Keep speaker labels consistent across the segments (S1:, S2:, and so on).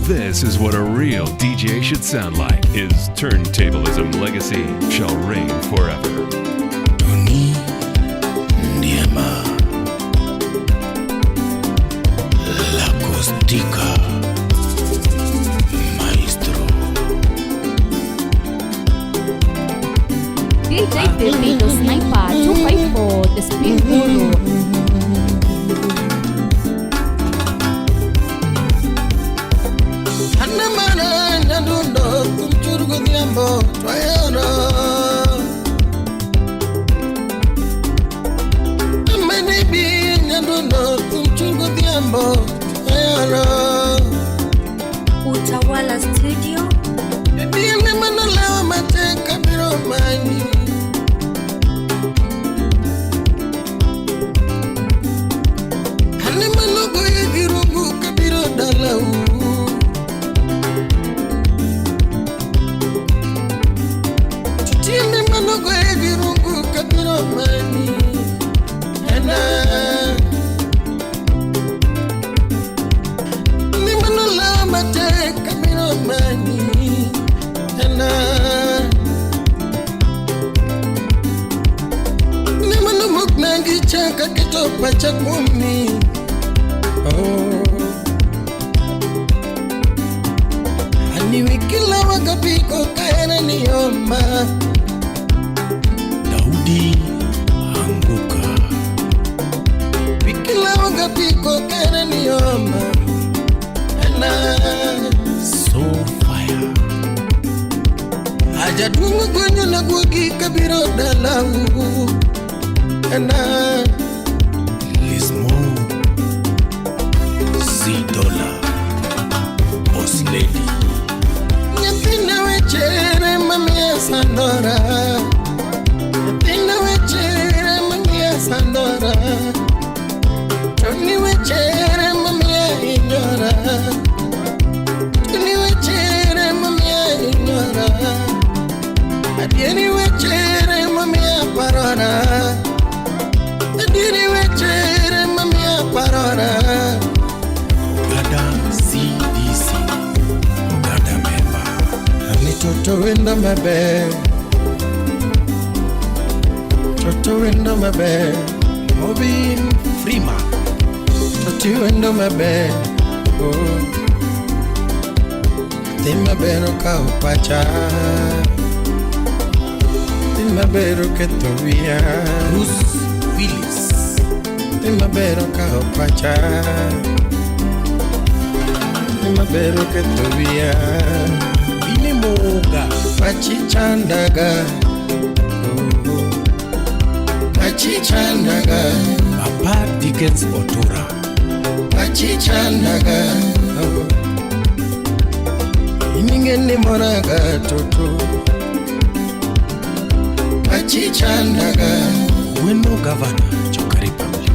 S1: This is what a real DJ should sound like. His turntablism legacy shall reign forever.
S2: Tony Ndiema, La Costica, Maestro.
S3: DJ Tepito Sniper 254, the Speed Guru.
S4: Utawala Studio.
S5: Dime manalawa mateka biromani. Hane manogo yegirugu kabiro dalau. Tutine manogo yegirugu kabiro mani. Chaka kitopa cha kumi. Ani wikila wakapiko kaena niomba.
S2: Daudi Anguka.
S5: Wikila wakapiko kaena niomba.
S2: So fire.
S5: Aja dungu gonyo na gugi kabiro dalau.
S2: Lismo Z-Dollar Boss Lady.
S5: Nyapina wechere mamia Sandora. Nyapina wechere mamia Sandora. Tony wechere mamia Inyora. Tony wechere mamia Inyora. Adieni wechere mamia Parora. Diri wechere mamia Parora.
S2: Ogada CDC Ogada member.
S5: Ani toto wenda mabe. Toto wenda mabe.
S2: Robin Freeman.
S5: Toto wenda mabe. Tima bero ka upacha. Tima bero que tovia.
S2: Bruce Willis.
S5: Tima bero ka upacha. Tima bero que tovia.
S2: Bine Moga.
S5: Pachichandaga. Pachichandaga.
S2: Papa Dickens Otura.
S5: Pachichandaga. Iningeni moraga toto. Pachichandaga.
S2: Weno Governor Choka Republic.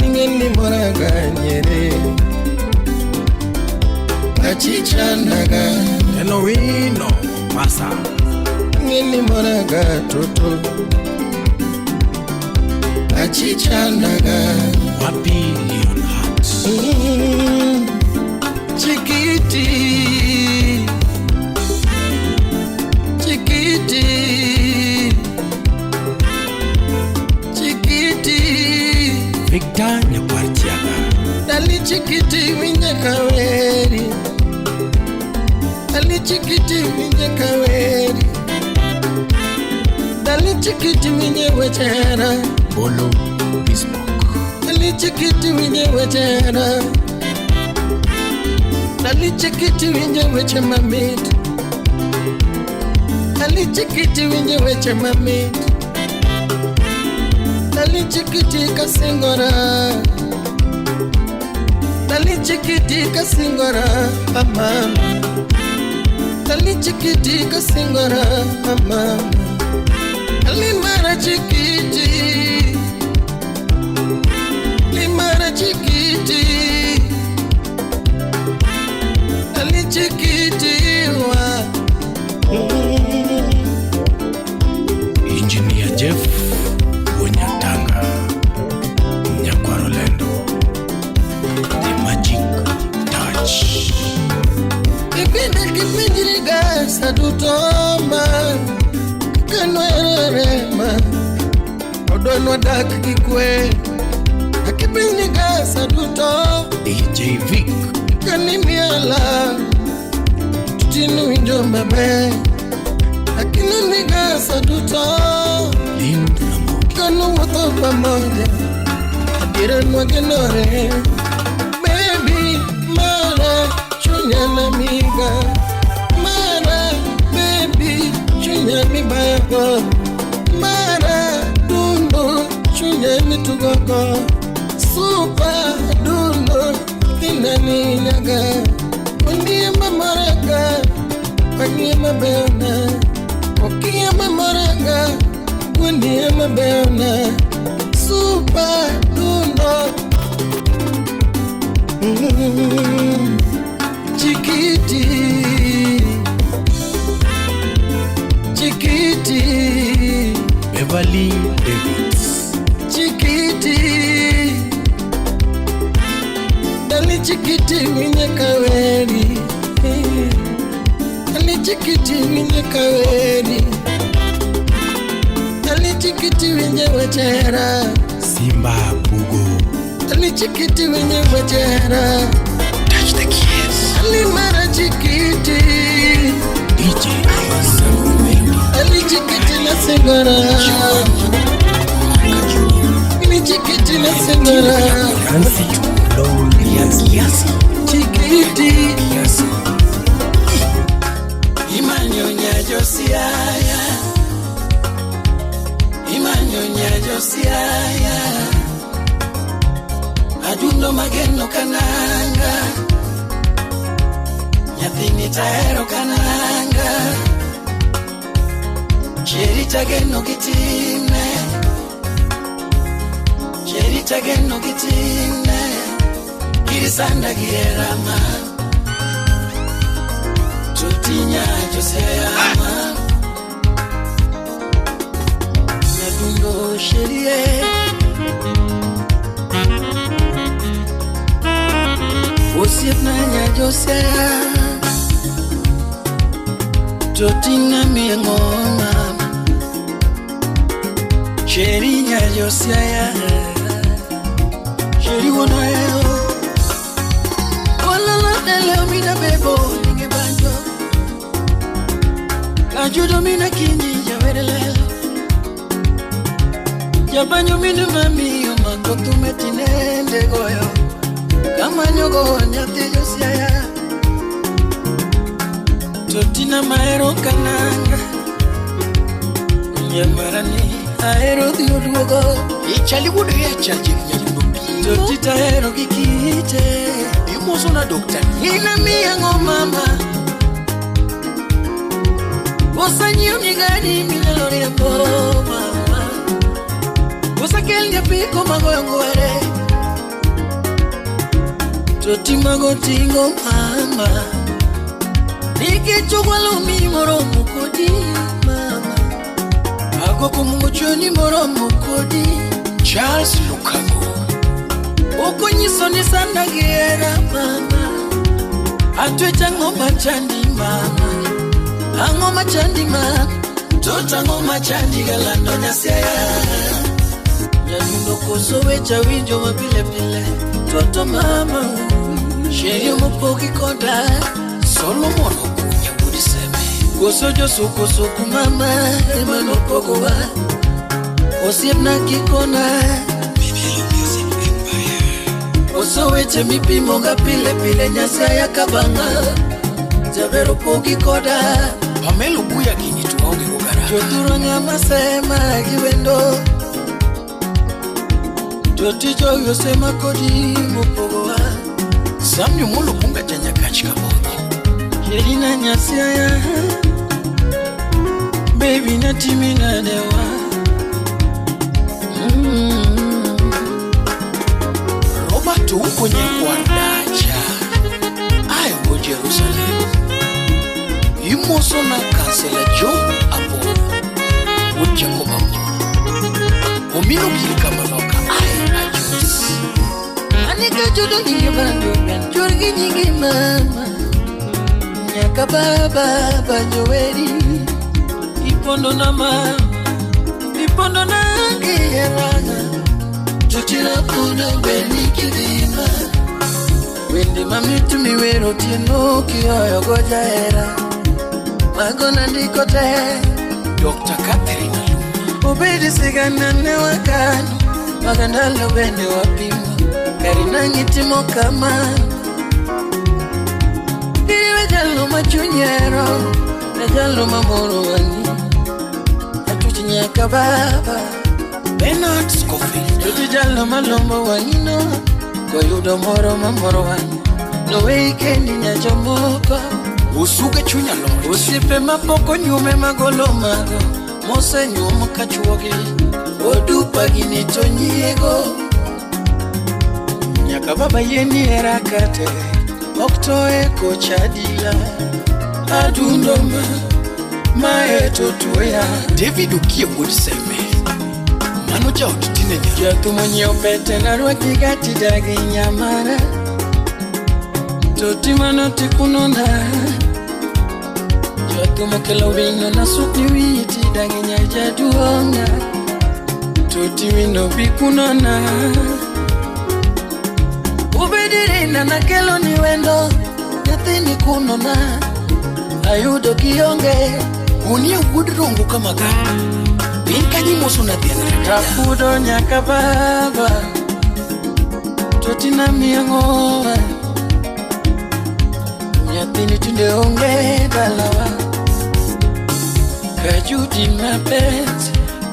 S5: Iningeni moraga nyere. Pachichandaga.
S2: Elohino Masa.
S5: Iningeni moraga toto. Pachichandaga.
S2: Wapi Leon Hart.
S5: Chikiti. Chikiti. Chikiti.
S2: Victor Nyakwartiaga.
S5: Dali chikiti minye kaweri. Dali chikiti minye kaweri. Dali chikiti minye wechera.
S2: Bolo Bismarck.
S5: Dali chikiti minye wechera. Dali chikiti minye weche mamit. Dali chikiti minye weche mamit. Dali chikiti kasingora. Dali chikiti kasingora mama. Dali chikiti kasingora mama. Limara chikiti. Limara chikiti. Dali chikiti wa.
S2: Engineer Jeff Wonyatanga. Nyakwarolendo. The Magic Touch.
S5: toma kanwerema odonwa dak kikwe akipini gasa duto
S2: DJ Vic
S5: kanimiala tutinu injo mabe akinini gasa duto
S2: Lindramo
S5: kanu wato pamoja adira nwagenore baby mara chunya na miga mara baby chunya mibago mara dundo chunya mitugogo super dundo kinani nyaga undiye mamaraga paniye mabena okiye mamaraga undiye mabena super dundo Chikiti Chikiti
S2: Beverly Davids
S5: Chikiti Dali chikiti minye kaweri Dali chikiti minye kaweri Dali chikiti minye wachera
S2: Simba Bugo
S5: Dali chikiti minye wachera
S2: Touch the keys
S5: Dali mara chikiti
S2: DJ Ivan
S5: Dali chikiti na singora Dali chikiti na singora
S2: Nancy Chulo Yes
S5: Chikiti
S2: Yes
S5: Imanyonya Josiaya Imanyonya Josiaya Adundo mageno kananga Nyathini taero kananga Cheri tageno kitime Cheri tageno kitime Kirisanda gierama Tutinya Josiama Nadundo sherie Osiepna Josiah Totina miengoma Sheri nya Josiah Sheri wonayo Walala leo mina bebo ninge banjo Kajudo mina kinyi jawere lelo Jabanyo mina mami Omango tumetinende goyo Kama nyogo nyate Josiah Totina maero kananga Nyamarani aero diuduogo Ichali wudu echaji nyalundo pingo Totita aero kikite Imoso na dokta Nina miyango mama Osa nyiu nigadi milelori ya po mama Osa kelnya piko magoyo ngware Toti mago tingo mama Nike chokwa lumi moro mukodi mama Ako kumungo choni moro mukodi
S2: Charles Lukaku
S5: Oko nyiso ni sana giera mama Atwe chango machandi mama Ango machandi mama Tota ngo machandi galando nyasea Nyalundo kosowe chawinjo mapile pile Toto mama Sheri mupoki koda
S2: Solomon Okunya Budiseme
S5: Kosojo suko suku mama Emano pogowa Osiepna kikona
S2: Bibilo Music Empire
S5: Kosowe chemi pimonga pile pile Nyasaya kabanga Javero poki koda
S2: Pamelo Buya Kini tuwaoge rugara
S5: Joturo nyama sema giwendo Jotijo yosema kodi mupogowa
S2: Samyo mulu punga janya kachika moja
S5: Jelina Nyasaya Baby na timi na dewa
S2: Robert Ukonye kwa dacha Ayo Jerusalem Imoso na kansela John Apo Uche kumama Omino kilika manoka Ayo ajus
S5: Anika jodo nyingi bando Jorgi nyingi mama nyaka baba banyoweri ipondo na mama ipondo na ngiyeranga tutira kuna beni kidima wende mamitu miwero tieno kiyoyo gojaera magona ndikote Dr. Catherine obedi sigana ne wakano magandalo bende wapimo karina ngitimo kama iwe jalo machunyero na jalo mamoro wani atuchinyaka baba Bernard Scofield tuti jalo malombo wanino koyudo moro mamoro wani no weekendi nyajomoka usuge chunya lo usipe mapoko nyume magolo mago mose nyumo kachuogi odupa gini tonyiego nyaka baba yeni erakate oktoe kochadila adundoma maeto tuya David ukie wodseme mano jao tutine jatu mwenye opete na rwaki gati dagi nyamara toti mano tikunona jatu mokelo wino na supni witi dagi nyajaduonga toti wino bikunona ubedirina na kelo ni wendo nyathini kunona ayudo kionge unie udrongo kama gana binkanyi moso na dhiana rafudo nyaka baba toti na miangoa nyathini tunde onge dalawa kajudi mapet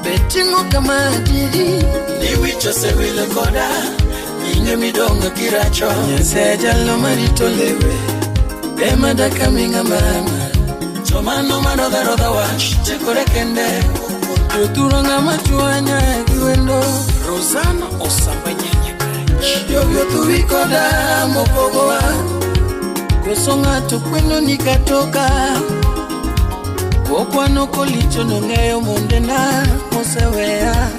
S5: betingo kama didi niwicho sewile koda Inge midonga kiracho Nyeseja lo marito lewe Bema daka minga mama Tomano maroda roda wash Chekore kende Tuturanga machuanya kiwendo Rosana osamba nyenye kach Yovyo tuwiko da mopogoa Kosonga tukwendo nikatoka Kokwano kolicho nongeyo mondena Mosewea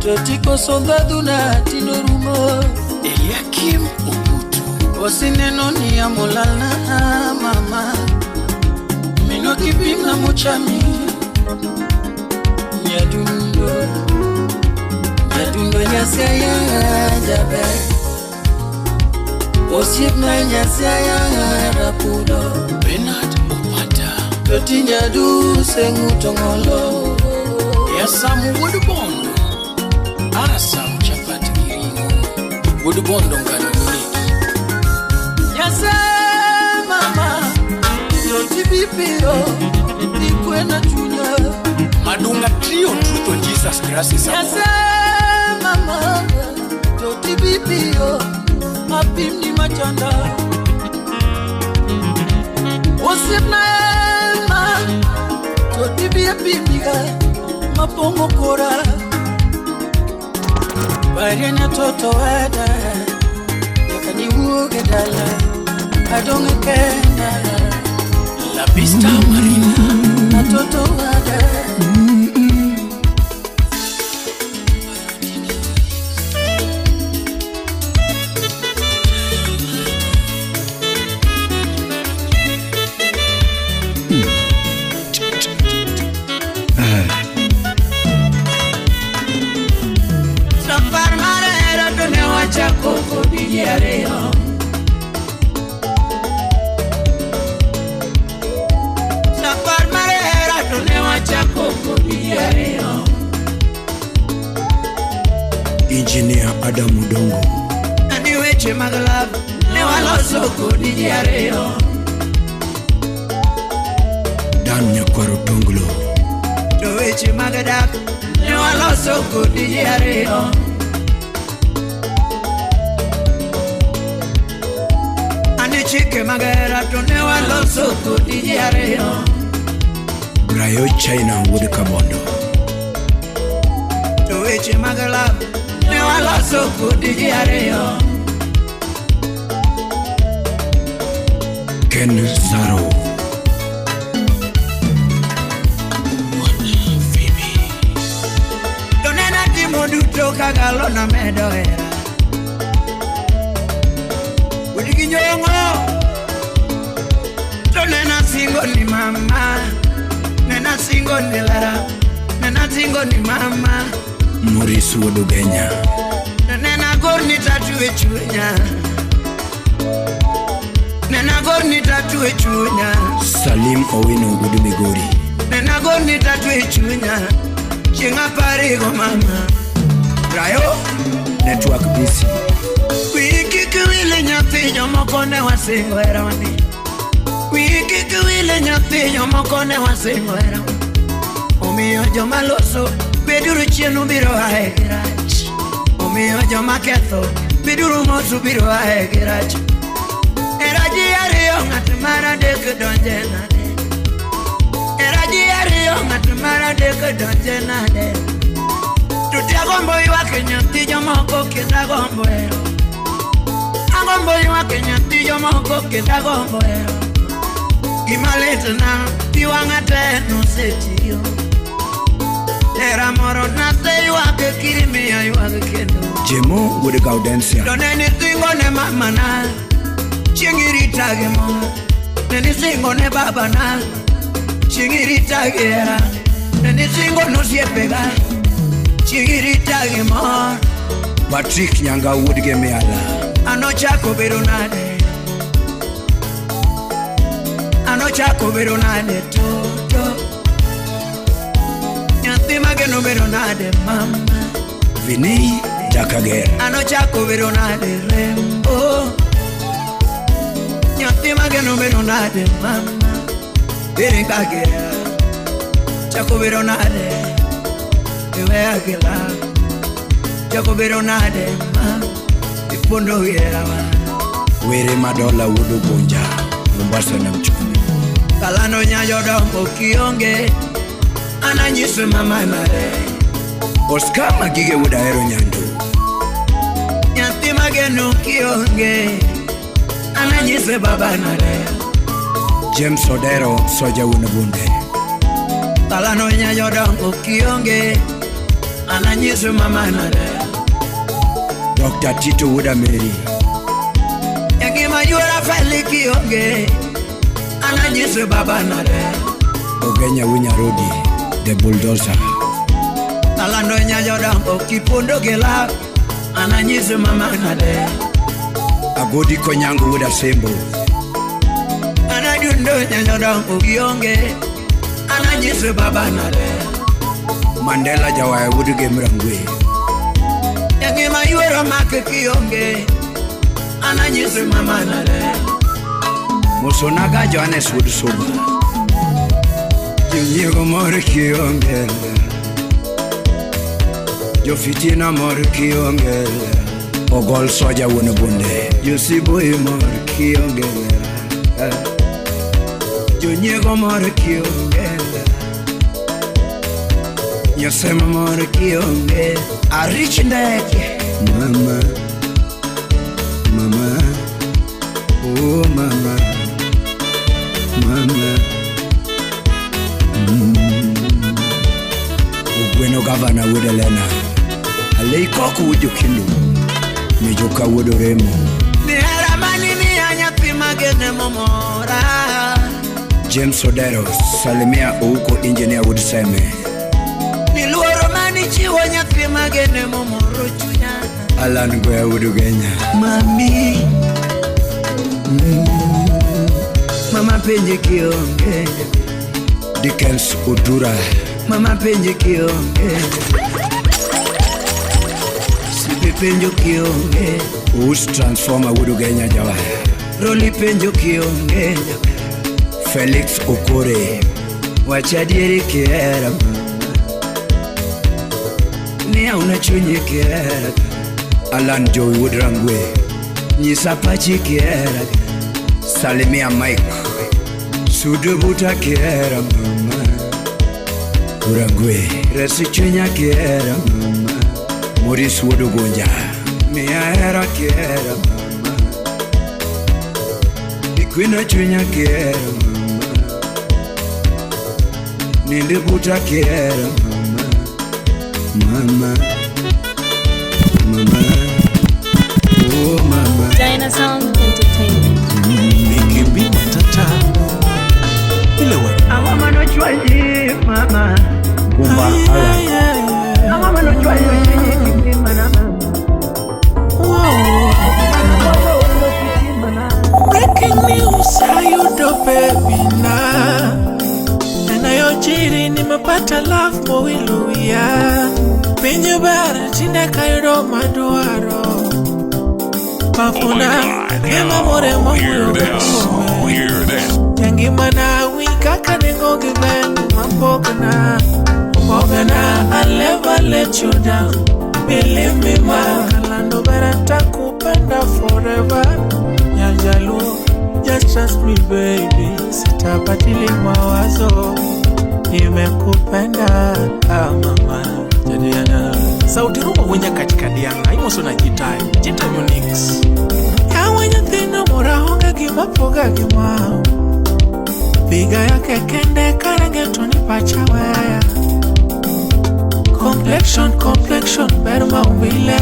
S5: Totiko sondaduna tinorumo Eliakim Obutu Osineno ni ya molana mama Mino kipim na mochami Nyadundo nyasya ya jabe Osip na nyasya ya rapudo Bernard Opata Toti nyadu sengu tongolo Yasamu Woodbondo Arasam chapati kiringo Woodbondo ngano muniki Nyase mama Yoti bipiro Nikwe na chunya Madunga trio truth on Jesus Christ Nyase mama Yoti bipiro Mapim ni machanda Osip na ema Yoti bipiro Mapongo kora Barena toto wada Yakani uoge dala Adonge kena La Vista Marina Toto wada Coco Villarreal Sapar marera tonewa cha Coco Villarreal
S6: Engineer Adam Mudongo
S5: Aniweche magalab Newa loso Coco Villarreal
S6: Dan Nyakwaro Tonglo
S5: Toweche magadap Newa loso Coco Villarreal Chike magera tonewa loso kudi yareo
S6: Brayo China Wood Kabondo
S5: Toweche magala newa loso kudi yareo
S6: Ken Zaro
S5: Tonena timo duto kagalo na medo era Udikinyo yongo Kendo nena singo ni mama, nena singo ni lara, nena singo ni mama.
S6: Maurice Wodugenya.
S5: Nena gorni tatu e chunya, nena gorni tatu e chunya.
S6: Salim Owino Gudumigori.
S5: Nena gorni tatu e chunya, chinga parigo mama. Rayo
S6: Network busy.
S5: Wiki kuwile nyathi jomoko ne wasingo eroni. Wiki kuwile nyathi jomoko ne wasingo eroni. Omiyo joma loso beduru chien ubiro ae gi rach. Omiyo joma ketho beduru mos ubiro ae gi rach. Era ji ariyo ng'at mar adek donje nade. Era ji ariyo ng'at mar adek donje nade. Tuti agombo ywak nyathi jomoko kendo agombo ero. Agombo ywak nyathi jomoko kendo agombo ero. Gima litna pi wang'a te nosetiyo. Era moro nase ywak kirimiya ywak kendo.
S6: Jemo Wood Gaudensia.
S5: Done ni singo ne mama na, chingiri tagi mo. Neni singo ne baba na, chingiri tagi era. Neni singo no siepega, chingiri tagi mo.
S6: Patrick Nyanga Woodgemeala.
S5: Ano chako bero nade, ano chako bero nade toto. Nyathi mageno bero nade mama.
S6: Vinay Jakager.
S5: Ano chako bero nade rembo. Nyathi mageno bero nade mama. Bere kagera, chako bero nade, ewe agela. Chako bero nade mama. Ipondo yera wa.
S6: Were Madola Woodubonja. Mombasa na Mchumi.
S5: Kalano nyayo dongo kionge, ananyiswe mama mare.
S6: Oscar Magige Woodahero Nyando.
S5: Nyathi mageno kionge, ananyiswe baba nare.
S6: James Odero Soja Wunabunde.
S5: Kalano nyayo dongo kionge, ananyiswe mama nare.
S6: Dr. Tito Woodameri.
S5: Yagima yura feli kionge, ananyiswe baba nare.
S6: Ogenya Winyarodi. The Bulldozer.
S5: Kalano nyayo dongo kipondo gela, ananyiswe mama nare.
S6: Agodi Konyango Woodasembo.
S5: Anadundo nyayo dongo kionge, ananyiswe baba nare.
S6: Mandela Jawaya Woodgemrangwe.
S5: Yagima yura make kionge, ananyiswe mama nare.
S6: Mosonaga Johannes Woodsoba. Jinyigo mor kionge. Jofitina mor kionge. Ogol Soja Wunabunde. Yosiboy mor kionge. Jonyigo mor kionge. Yosema mor kionge. Arich ndeke. Mama. Mama. Oh mama. Mama. Ugweno Governor Woodelena. Aleikoku Wujukindu. Mijuka Woodoremo.
S5: Nihera mani ni anyathi magene momora.
S6: James Odero Salimia Ouko Engineer Woodseme.
S5: Niluoro mani chiwo nyathi magene momoro chunya.
S6: Alan Goya Woodugenya.
S5: Mami. Mama penje kionge.
S6: Dickens Udura.
S5: Mama penje kionge. Sipe penjo kionge.
S6: Us Transformer Woodugenya Jawaya.
S5: Roli penjo kionge.
S6: Felix Okore.
S5: Wachadieri kiera mama. Nia unachunye kiera.
S6: Alan Joey Woodrangwe.
S5: Nyisa pachi kiera.
S6: Salimia Mike.
S5: Sudubuta kiera mama.
S6: Urangwe.
S5: Resi chunya kiera mama.
S6: Maurice Woodubonja.
S5: Mia era kiera mama. Ikwina chunya kiera mama. Nindibuta kiera mama. Mama. Mama. Oh mama.
S7: Dinosaur Entertainment.
S2: Mikimbi matata
S6: Kumba
S5: Mama no chwa yo chini mana.
S2: Breaking news, how you do baby na. Na yo jiri nimepata love mowiluya. Pinyo bara chinde kairo maduaro. Mafuna ema more
S1: Hear this. Hear this.
S2: Yangi mana wika kanengo given mapogana. Mogana, I'll never let you down. Believe me ma, kalando berata kupenda forever. Nyajalu, just trust me baby. Sitabadili mawazo. Nimekupenda mama. Jadiana. Sauti rumba wenya katika dianga. Imoso na jitai. Jita Unix. Ya wenya thina mora honga gima poga gima. Biga yake kende karangeto ni pachawaya. Complexion, berma umbile.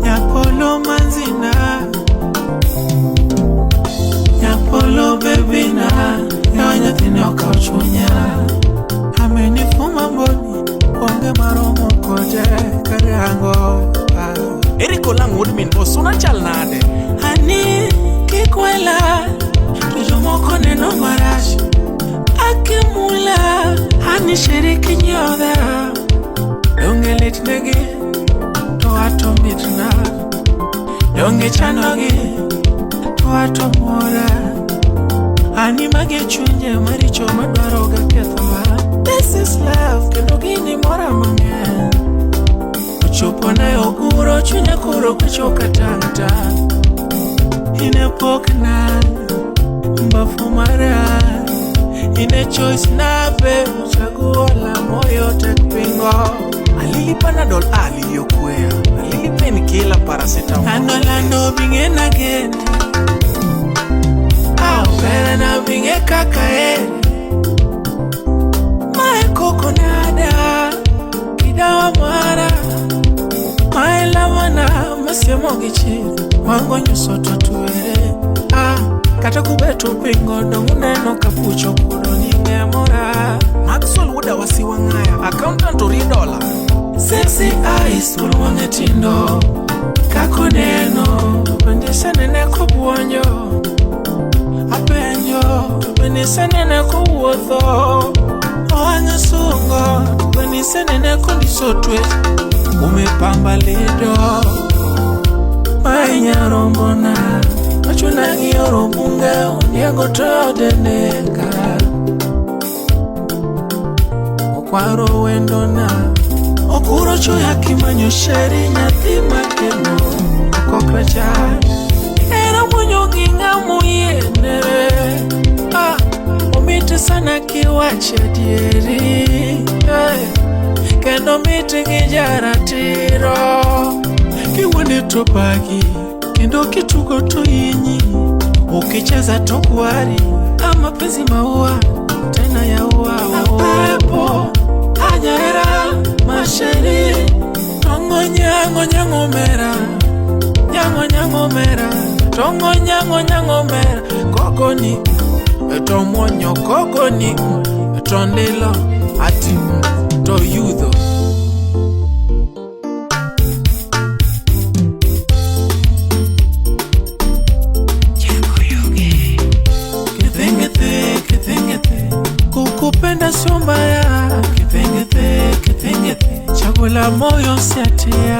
S2: Nyapolo manzina. Nyapolo bebina. Yawanya thine okauchunya. Amenifuma mboni. Onge maromo koje kariango. Eriko lang woodmin bosuna chalnade. Hani kikwela. Kijomoko neno marashi. Akimula. Hani shiriki nyodha. Donge litnegi. Toato mitna. Donge chanogi. Toato mora. Hani mage chunye maricho madwaroga kethowa. This is love. Kendo gini mora mange. Uchopo na yo uro chunya kuro kuchoka tanta. Inepokna. Mbafu mara. Ine choice na be chaguo la moyo tekpingo. Alili panadol aliyokwea. Alili painkiller paracetamol. Lando binge na geni. Bere na binge kakae. Mae koko nada. Kidawa mara. Mae lamana masemo gichi. Wango nyusoto tuere. Kata kubeto pingo donguneno kapucho kudo ninge mora. Maxwell Wuda wasiwangaya accountant $3. Sexy eyes ulwange tindo. Kako neno Pendisa nene kubuonyo. Apenyo Pendisa nene kuwotho. Oanya sungo Pendisa nene kundisotwe. Umepamba lido. Mainya rombona. Achuna gioro bunga Uniego to deneka. Okwaro wendona. Okuro choya kimanyo sheri nyati makeno. Kokracha Era mwenyo ginga muyene. Omite sana kiwache dieri. Kendo miti gijara tiro. Kiwende topagi Kendo kituko to inyi. Ukicheza tokwari. Ama pezi maua. Tena ya ua. Apepo Anyera Masheri Tongo nyango nyangomera. Nyango nyangomera. Tongo nyango nyangomera. Kokoni Tomonyo kokoni Tondelo Ati To yudho. Kukupenda sombaya. Kithengete Chagula moyo siatia.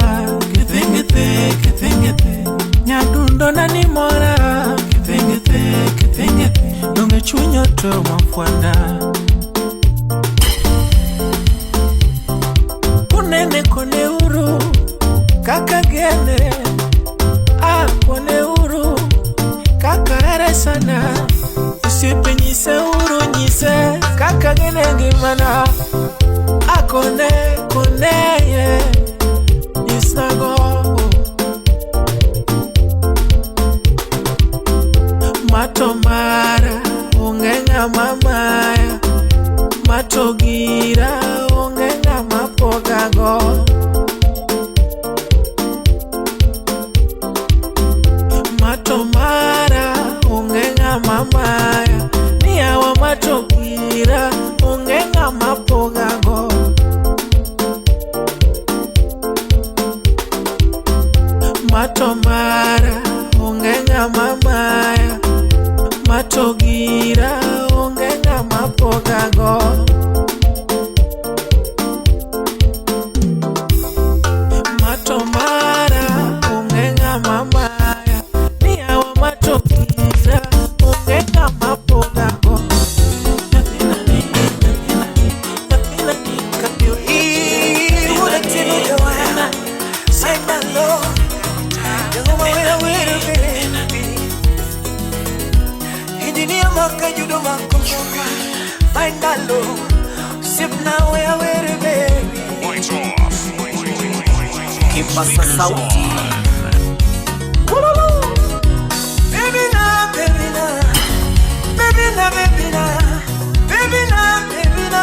S2: Kithengete Nyadundo na ni mora. Kithengete Donge chunyo to mafwanda. Kunene kone uru. Kaka gene. Kone uru. Kaka ere sana. Usipe nyise uru nyise. Kaka gene gimana. Kone ye. Isnago. Mato mara. Ungenga mamaya. Mato gira. Ungenga mapogago. Mato mara. Ungenga mamaya. Niyawa mato gira. Ungenga mapogago. Matomara ongenga mamaya, matogira ongenga mapogago. Matomara ongenga mamaya, ni awa matogira ongenga mapogago.
S5: Find a low, sip now where we're baby.
S1: Lights off.
S5: Keep us a sauti. Baby na, baby na, baby na, baby na, baby na, baby na,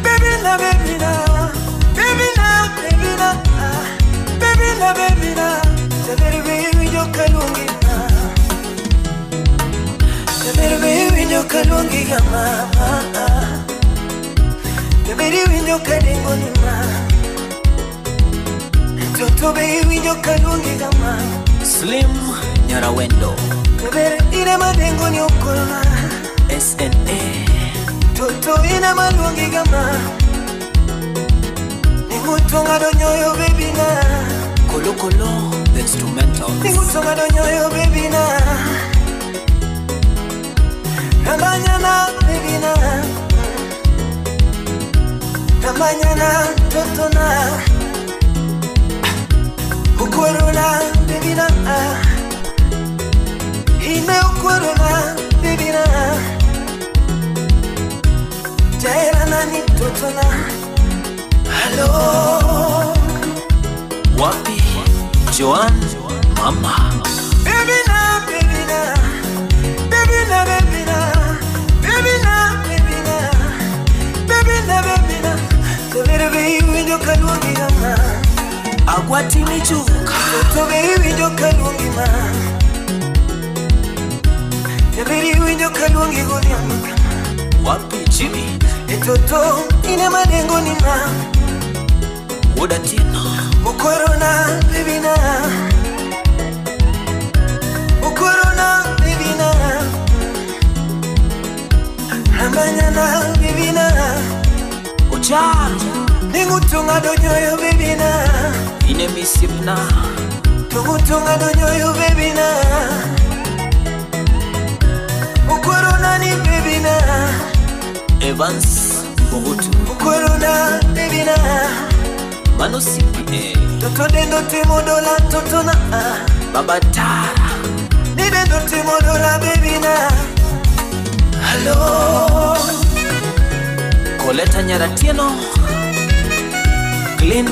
S5: baby na, baby na, baby na, baby na, baby na, baby na. Sabere baby yo kalungi na, sabere baby yo kalungi kama, sabere baby yo kadengo ni ma. Toto baby yo kalungi kama Slim Nyarawendo Bebere ine madengo ni okolma SNA Toto ine malungi kama Ningutonga do nyoyo baby na Kolo Kolo the instrumental Ningutonga do nyoyo baby na Nambanyana baby na Nambanyana Toto na Ukorona, baby na Ine ukorona, baby na Jaira nani totona Hello Wapi, Joan, Mama Baby na, baby na Baby na, baby na Baby na, baby na Baby na, baby na Tolere baby winjo kalungi gama Agwati michuka Toto baby njo kalungi ma Jabiri winjo kalungi goliamuka Wapi Jimmy Toto ine madengo ni ma Woda tina Ukorona baby na Ukorona baby na Amanyana baby na Ocharu Ningutunga do nyoyo baby na Ine misipna Tungutunga do nyoyo baby na Ukorona ni baby na Evans Bogotu Ukorona baby na Manosipi Toto dendo timodola toto na Baba Tara Ni dendo timodola baby na Hello Koleta Nyaratieno Glenn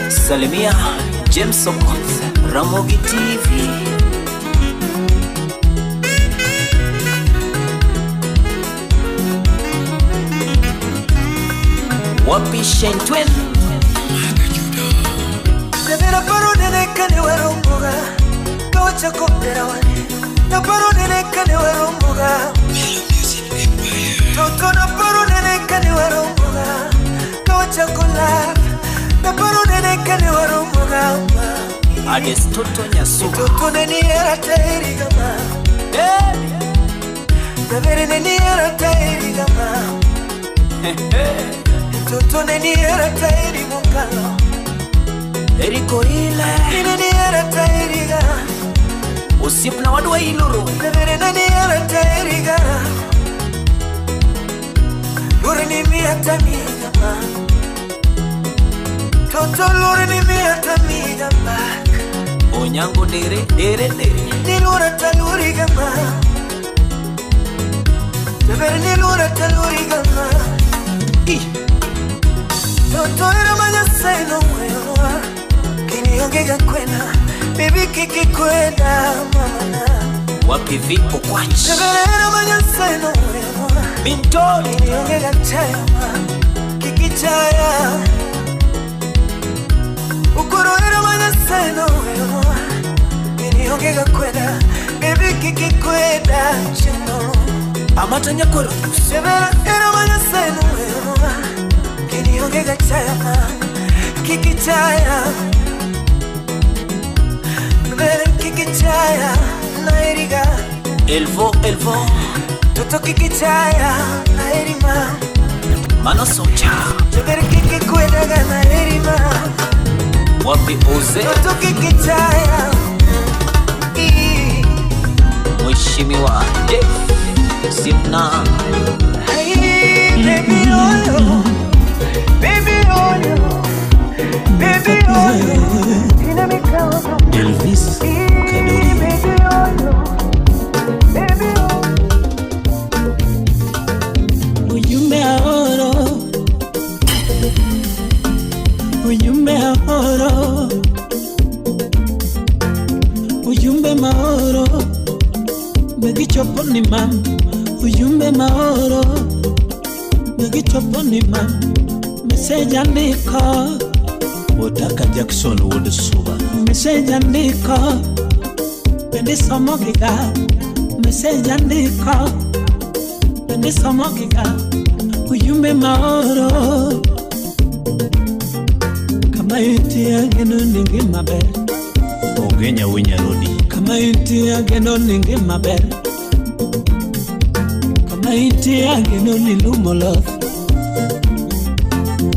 S5: Salimia James Okoth Ramogi TV Wapi Shane Twin Nebera paro nene kane warumbuga Kawacha kopera wane Na paro nene kane warumbuga Toto na paro nene kane warumbuga Kawacha kola Na paro nene kane warumbuga Ades Toto Nyasuga Toto nene era tairi gama Nabere nene era tairi gama Toto nene era tairi mungalo Eriko ile nene era tairi gama Usipna wadwa iluru Nabere nene era tairi gama Lure ni miata migama Toto lure ni miata migama Onyango dere dere dere Nilura taluri gama Nabere nilura taluri gama Toto era manya seno mwewa Kini ongega kwena Baby kiki kwena mama Wapi vipo kwanchi Nabere era manya seno mwewa Mintoli Kini ongega chaya Kiki chaya Ukuro era manya seno mwewa Kini ongega kwena Baby kiki kwena chino Amatanya koro Nabere era manya seno mwewa Kini ongega chaya Kiki chaya
S2: eriga elvo toto kikichaya na erima mano socha jagere kiki kwedaga na erima wapi oze toto kikichaya Mheshimiwa Simna hey baby oyo Elvis Kadori Ujumbe ahoro Ujumbe mahoro Begichopo ni mam Ujumbe mahoro Begichopo ni mam Message andika Otaka Jackson Wood Suba Message andika Pende somo giga Message andika Pende somo giga Ujumbe mahoro Kama yuti ageno ningi maber Ogenya winya rodi Kama yuti ageno ningi maber Kama yuti ageno nilumo love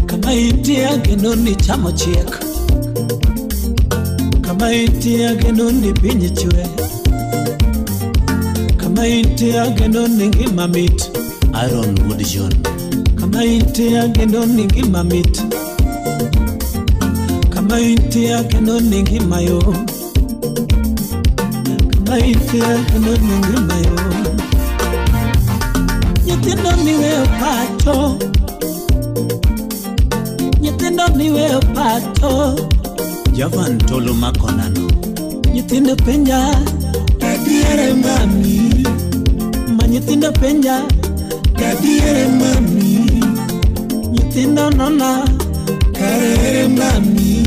S2: Kama iti ageno ni chamo chiek Kama iti ageno ni binyi chwe Kama iti ageno ni ngima mit Aaron Wood John Kama iti ageno ni ngima mit Kama iti ageno ni ngima yo Kama iti ageno ni ngima yo Nyitino niwe opato Nyithindo niwe opato Javan tolo makonano Nyithindo penja Kadiere mami Ma nyithindo penja Kadiere mami Nyithindo nona Karere mami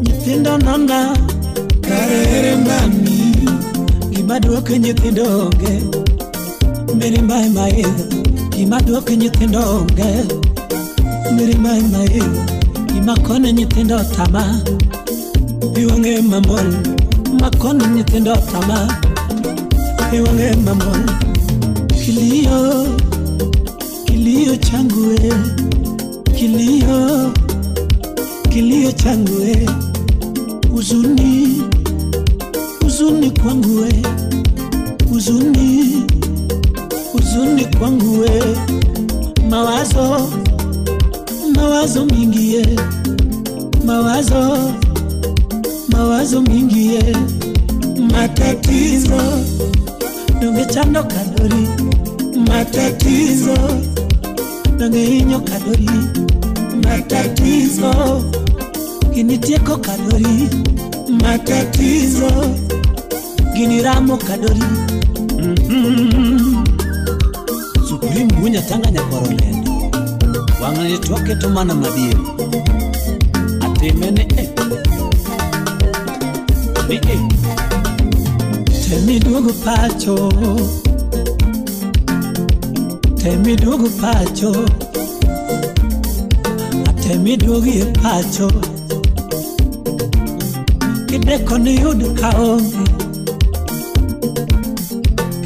S2: Nyithindo nona Karere mami Gimaduoke nyithindo onge Meri mbae maedha Gimaduoke nyithindo onge Miri mai Imakone nyithindo tama Iwange mamol Makone nyithindo tama Iwange mamol Kilio changue Kilio changue Uzuni kwangue Uzuni kwangue Mawazo mingie Mawazo mingie Matatizo Nonge chando kadori Matatizo Nonge inyo kadori Matatizo Ginitieko kadori Matatizo Giniramo kadori Supreme bunya tanganya korolendo Wangani tuwake tumana madiri Atemene Temi dugu pacho Atemi dugu pacho Kideko ni yudu kaonge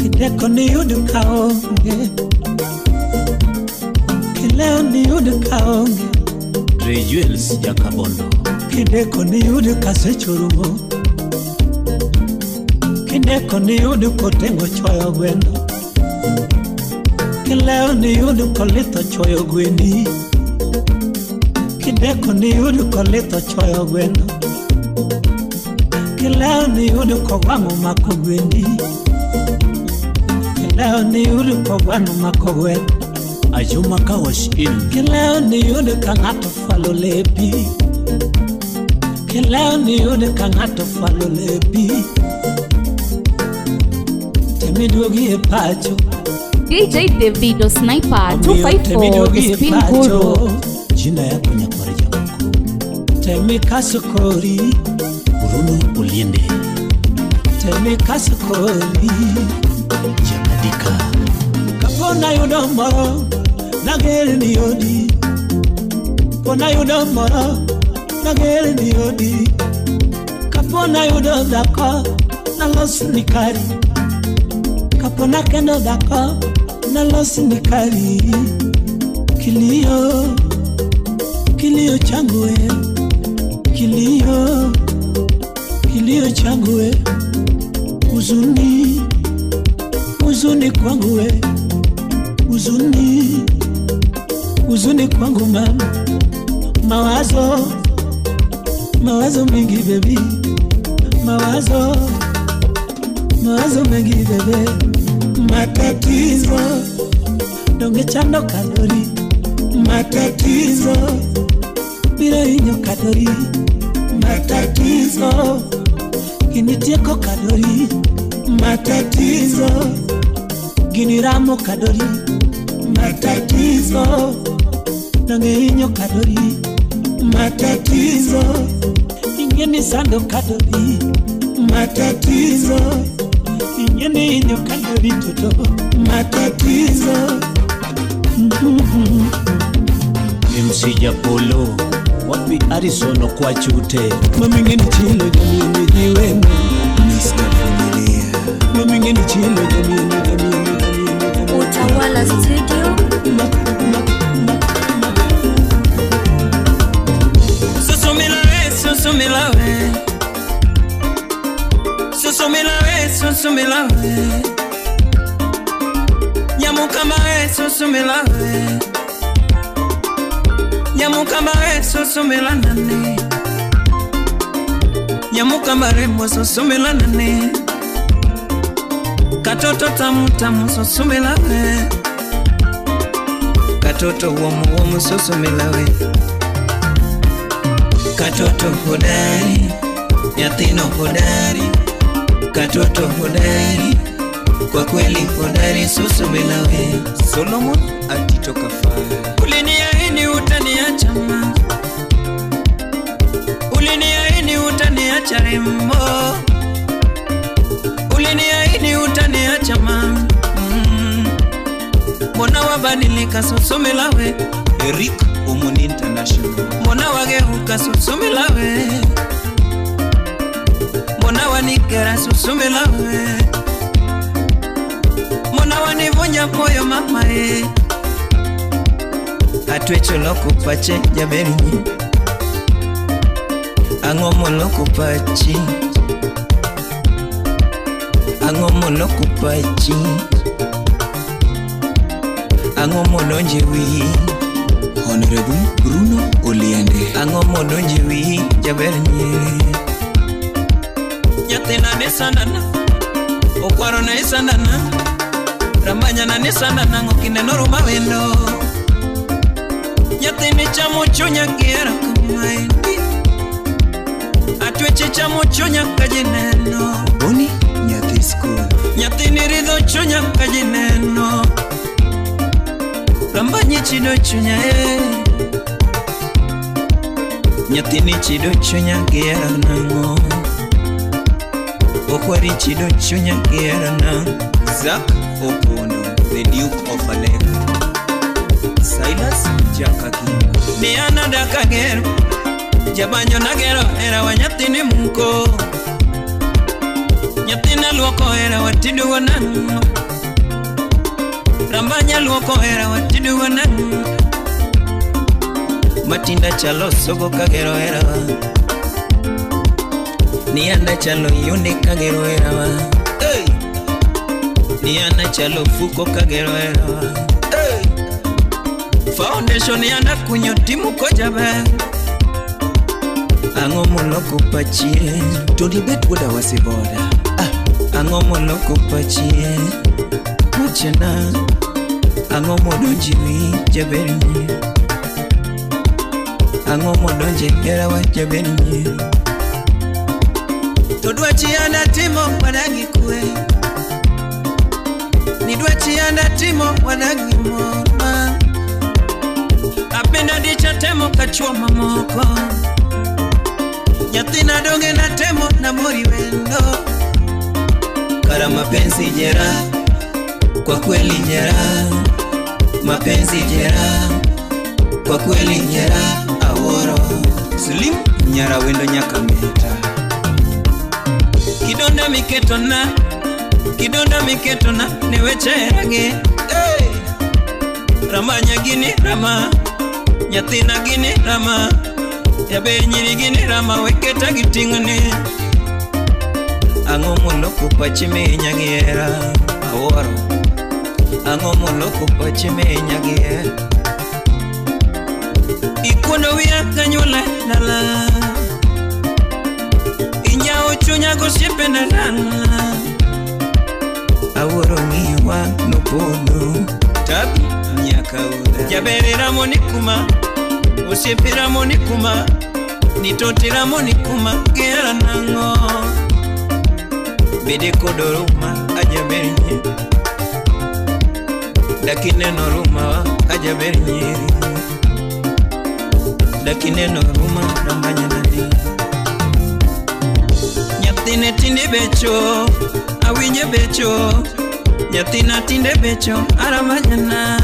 S2: Kideko ni yudu kaonge Leo ni yudu kaonge Rejuels Jakabondo Kideko ni yudu kasechurumo Kideko ni yudu kotengo choyo gwendo Leo ni yudu kolito choyo gwendi Kideko ni yudu kolito choyo gwendo Leo ni yudu kogwangu mako gwendi Leo ni yudu kogwangu mako gwendo Ajuma kawash in Kileo ni yude kangato falo lepi Kileo ni yude kangato falo lepi Temi duogi e pacho
S3: DJ Davido Sniper 254 The Spin Guru
S2: Jina ya kwenye kwa reja mku Temi kasukori Bruno Uliende Temi kasukori Jakadika Kapona yudomoro Nagere ni odi Kapona yudomoro Nagere ni odi Kapona yudodako
S7: nalos nikari kapona kendo dhako nalos nikari kilio changu we kilio changu we huzuni kwangu we huzuni kwangu mama mawazo mengi baby mawazo mengi bebe matatizo donge chando kalori matatizo bila inyo kalori matatizo kinitieko kalori matatizo giniramo kalori matatizo donge inyo kalori matatizo ingeni sando kalori matatizo ingeni inyo kalori toto matatizo
S8: Msija polo wapi Arisono kwa chute
S7: mamingeni chilo jamini jiwenu
S6: Mr. Familia
S7: mamingeni chilo jamini
S4: Utawala Studio.
S2: Susumila we Nyamukamba we susumila we Nyamukamba we susumila nane Nyamukamba rembo susumila nane Katoto tamu tamu susumila we Katoto womu susumila we Katoto hodari Nyatino hodari Katoto hodari kwa kweli hodari susumila we
S6: Solomon Atito Kafara
S2: Uliniahidi utaniacha ma Uliniahidi utaniacha rembo Uliniahidi utaniacha ma Mbona wabadilika susumila we
S6: Eric Omoni International
S2: Mbona wageuka susumila we Mbona wanikera susumila we Mbona wanivunja moyo mama Atwecho loko pache jaberinyi Angomo loko pachi Angomo loko pachi Angomo donjewi
S6: Honorable Bruno Oliande
S2: Angomo donjewi jaberinyi Nyatina nesandana Okwaro na esandana Ramanya na nesandana ngokine noruma wendo Nyatini chamo chonya kiera kumaindi Atweche chamo chonya kajineno
S6: Boni Nyati School
S2: Nyatini ridho chonya kajineno Rambanyi chido chonya Nyatini chido chonya kiera nango Okwari chido chonya kiera nango
S6: Zach Opondo the Duke of Aleka Silas Jakaki
S2: Ni anada kagero Jabanyo nagero era wa nyatini munko Nyatina luoko era wa tidu wananu Rambanya luoko era wa tidu wananu Matinda chalo sogo kagero era wa Ni anda chalo yundi kagero era wa hey! Ni anda chalo fuko kagero era wa hey! Foundation yana kunyo timu kojabe Angomo loko pachie
S6: Tony Betwoda wasiboda
S2: Angomo loko pachie Machana Angomo donjiwi jaberinye Angomo donje era wa jaberinye Todwa chianda timo wanagi kue Nidwa chianda timo wanagi moma Apenda dicha temo kachua mamoko Nyatina donge na temo na mori wendo Kara mapenzi jera Kwa kweli jera Mapenzi jera Kwa kweli jera Aworo
S6: Slim Nyara wendo nyakameta
S9: kidonda miketona ne wecherage. Hey! Ramanya gini rama, nyathina gini rama, yabe nyiri gini rama weketa gitingone. Ang'o moloko pachi minya giera aworo, ang'o moloko pachi minya giera. Ikuono wiya kanyula nala, inyao chunya gosiepe nalala. Aworo miwa nopono tabi nyaka ura. Jabere ramoni kuma, osiepe ramoni kuma, nitoti ramoni kuma gera nango. Bede kodoruma ajaberi nyeri, dakine noruma ajaberi nyeri, dakine noruma rambanya nadi. Nyathine tinde becho, awinje becho, nyathina tinde becho, arambanya na.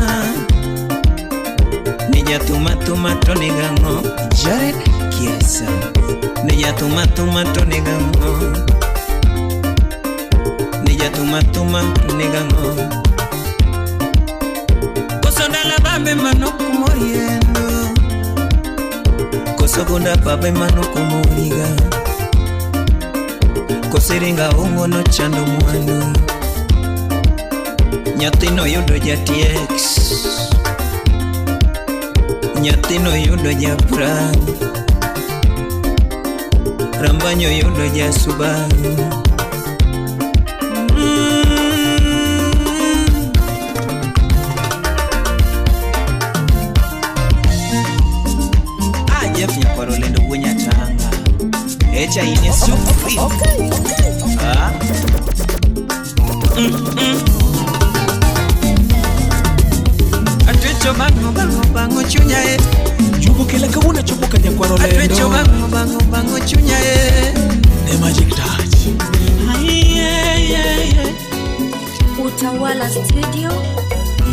S9: Nija tuma to nigango, Jared Kiasa. Nija tuma to nigango, Nija tuma to nigango. Kosondala babe manoko moriendo, kosogunda babe manoko moriga, kosiringa ungo no chando mwandu. Nyathino yudo jatiex, nyathino yudo japran, rambanyo yudo jasubaru. Jeff nyaparolendo bunya tanga echa ine sufi. Atwecho bango chunya e
S2: Jugo kila kawuna chubuka nyaparolendo.
S9: Atwecho bango chunya e
S2: The magic touch.
S4: Utawala Studio.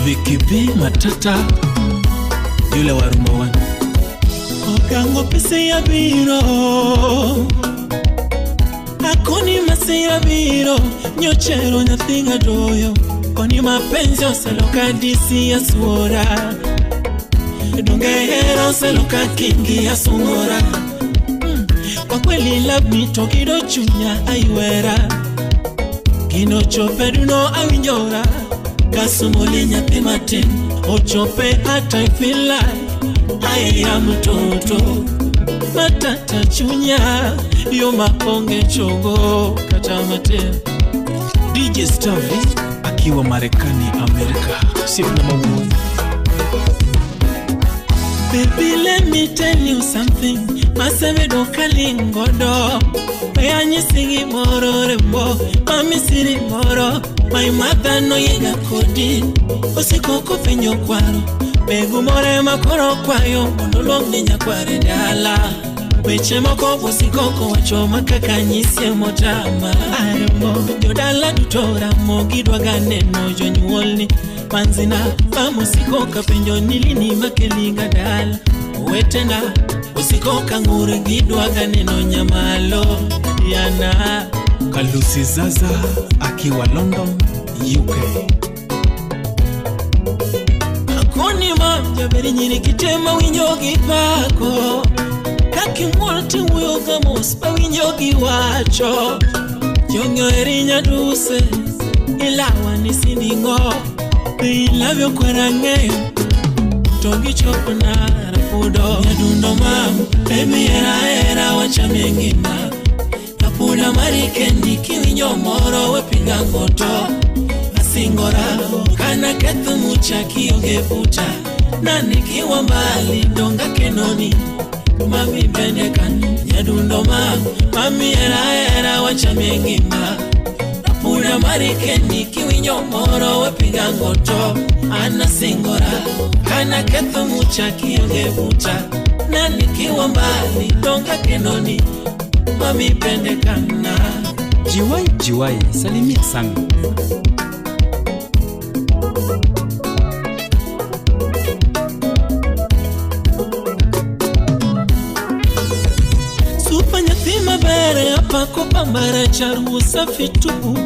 S2: Vicky B Matata yule wa Rumba One. Okango pese ya biro, akoni mase ya biro, nyochero nyathinga doyo. Koni mapenzi oseloka disi ya suora, donge hero oseloka kingi ya sungora. Kwa kweli love me tokido chunya aiwera, kino chope duno awinjora. Kasumoli nyathi matin, ochope hata I feel like I am mtoto. Matata chunya, yo maonge chogo kata mate. DJ Starry akiwa Marekani, Amerika, sip number 1. Baby, let me tell you something. Masebe do kalingodo, mayanyi singi moro rembo, mami siri moro. My mother no yenga kodi, osikoko fenyo kwaro. Begu more makoro kwayo, monolong ninya kware dala. Weche moko osikoko wachoma kaka nyisye motama. Aremo, yodala dutora mogidwa ganeno jonyuolni. Manzina, mamusikoka penjo nilini makelinga dala. Wetena, usikoka ngure gidwa ganeno nyamalo. Diana Kalusi Zaza akiwa London, UK. Akoni mamjaberi nyini kitema winyogi pako, kaki mwalti uyoga mospa winyogi wacho. Yonyo erinya duse, ilawa nisiningo. Ilavyo kwera ngeyo, tongi chopo na rapudo. Nyadundo mamu, baby era wacha mengima. Kapuna marikendi kiwinyo moro wepinga ngoto. Asingora, kana kethu mucha kioge pucha. Nani kiwa mbali, donga kenoni. Mami bendekan, nyadundo mamu. Mami era wacha mengima. Kapuna marikendi kiwinyo moro wepinga ngoto. Ana singora, kana kethu mucha kioge pucha. Nani kiwa mbali, donga kenoni. Mami pendekana.
S10: Jiwai, salimia sana.
S2: Supanya
S7: nyathi mabere apako pambara charu safi tupu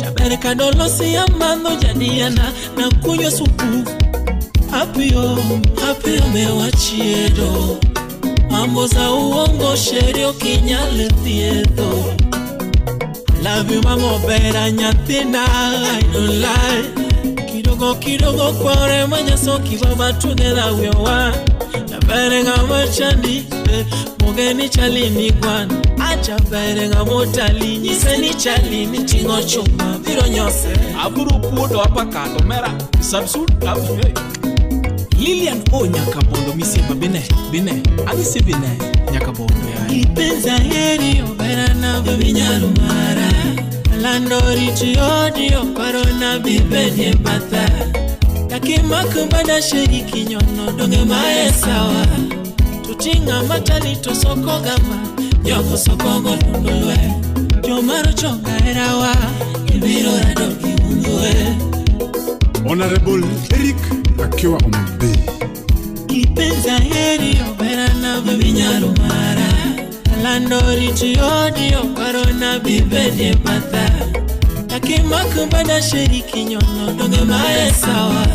S7: jabere kadolosi amando jadiana na kunywa supu Hapio mewachiedo mambo za uongo sherio kinyale thiedo Love you mama bera nyathina I don't lie Kidogo kware manyaso kibaba together we are one Jabere ngamachani Mogeni chalini kwana Acha bere ngamotali Nyiseni chalini tingo chuma Viro nyose
S2: Aburu puodo hapa kando mera Subsuit up hey. Lilian o nyakabondo misiba bine Anisi bine nyakabondo ya
S7: Ipenza heri obera na babinyaru mara Landori chiodio parona bibedye bata Yakimakumbada sheriki nyono donge maesawa Tutinga matali to soko gama Yoko soko ngolundulwe Jomaro chonga erawa Ibiro radoki unduwe
S11: Honorable Eric akiwa Ombe
S7: Kipenza heri obera na babinyaru mara Landori chiodio parona bibedye bata Yakimakumbada sheriki nyono donge maesawa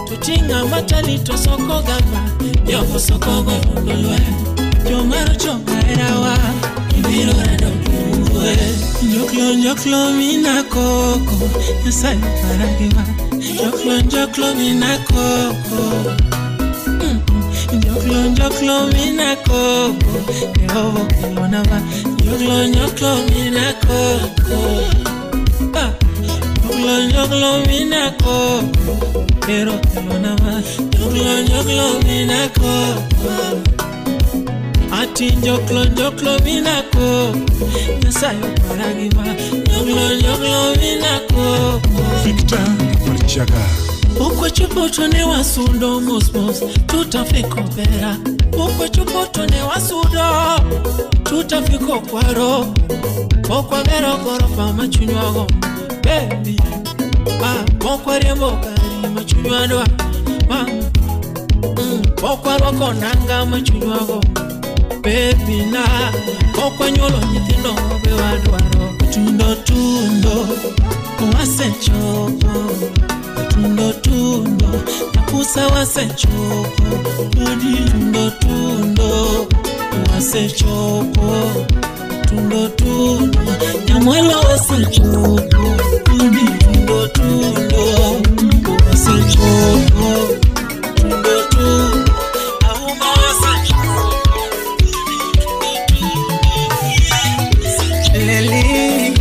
S7: Tutinga matali to soko gama Yoko soko ngolundulwe Jomaro chonga erawa Ibiro radoki unduwe Njoklo mina koko Yasai paragima Njoklo mina koko Njoklo mina koko Yehovo kilonava Njoklo mina koko Njoklo mina koko Pero kilonava Njoklo mina koko Ati njoklo mina koko Yasayo paragima Njoklo mina koko
S11: Victor Marichaga
S7: Ukwe chupoto ne wasundo mosmos tutafiko bera Ukwe chupoto ne wasundo tutafiko kwaro Okwa gero gorofa machunywago baby Okwa riembo gari machunywadwa Okwa roko nanga machunywago baby na Okwa nyolo nyithindo bewadwaro Tundo Wase chopo Tundo Nakusa wase chopo Tundo Wase chopo Tundo Nyamwelo wase chopo Tundo Wase chopo Tundo Ahuma wase chopo
S5: Leli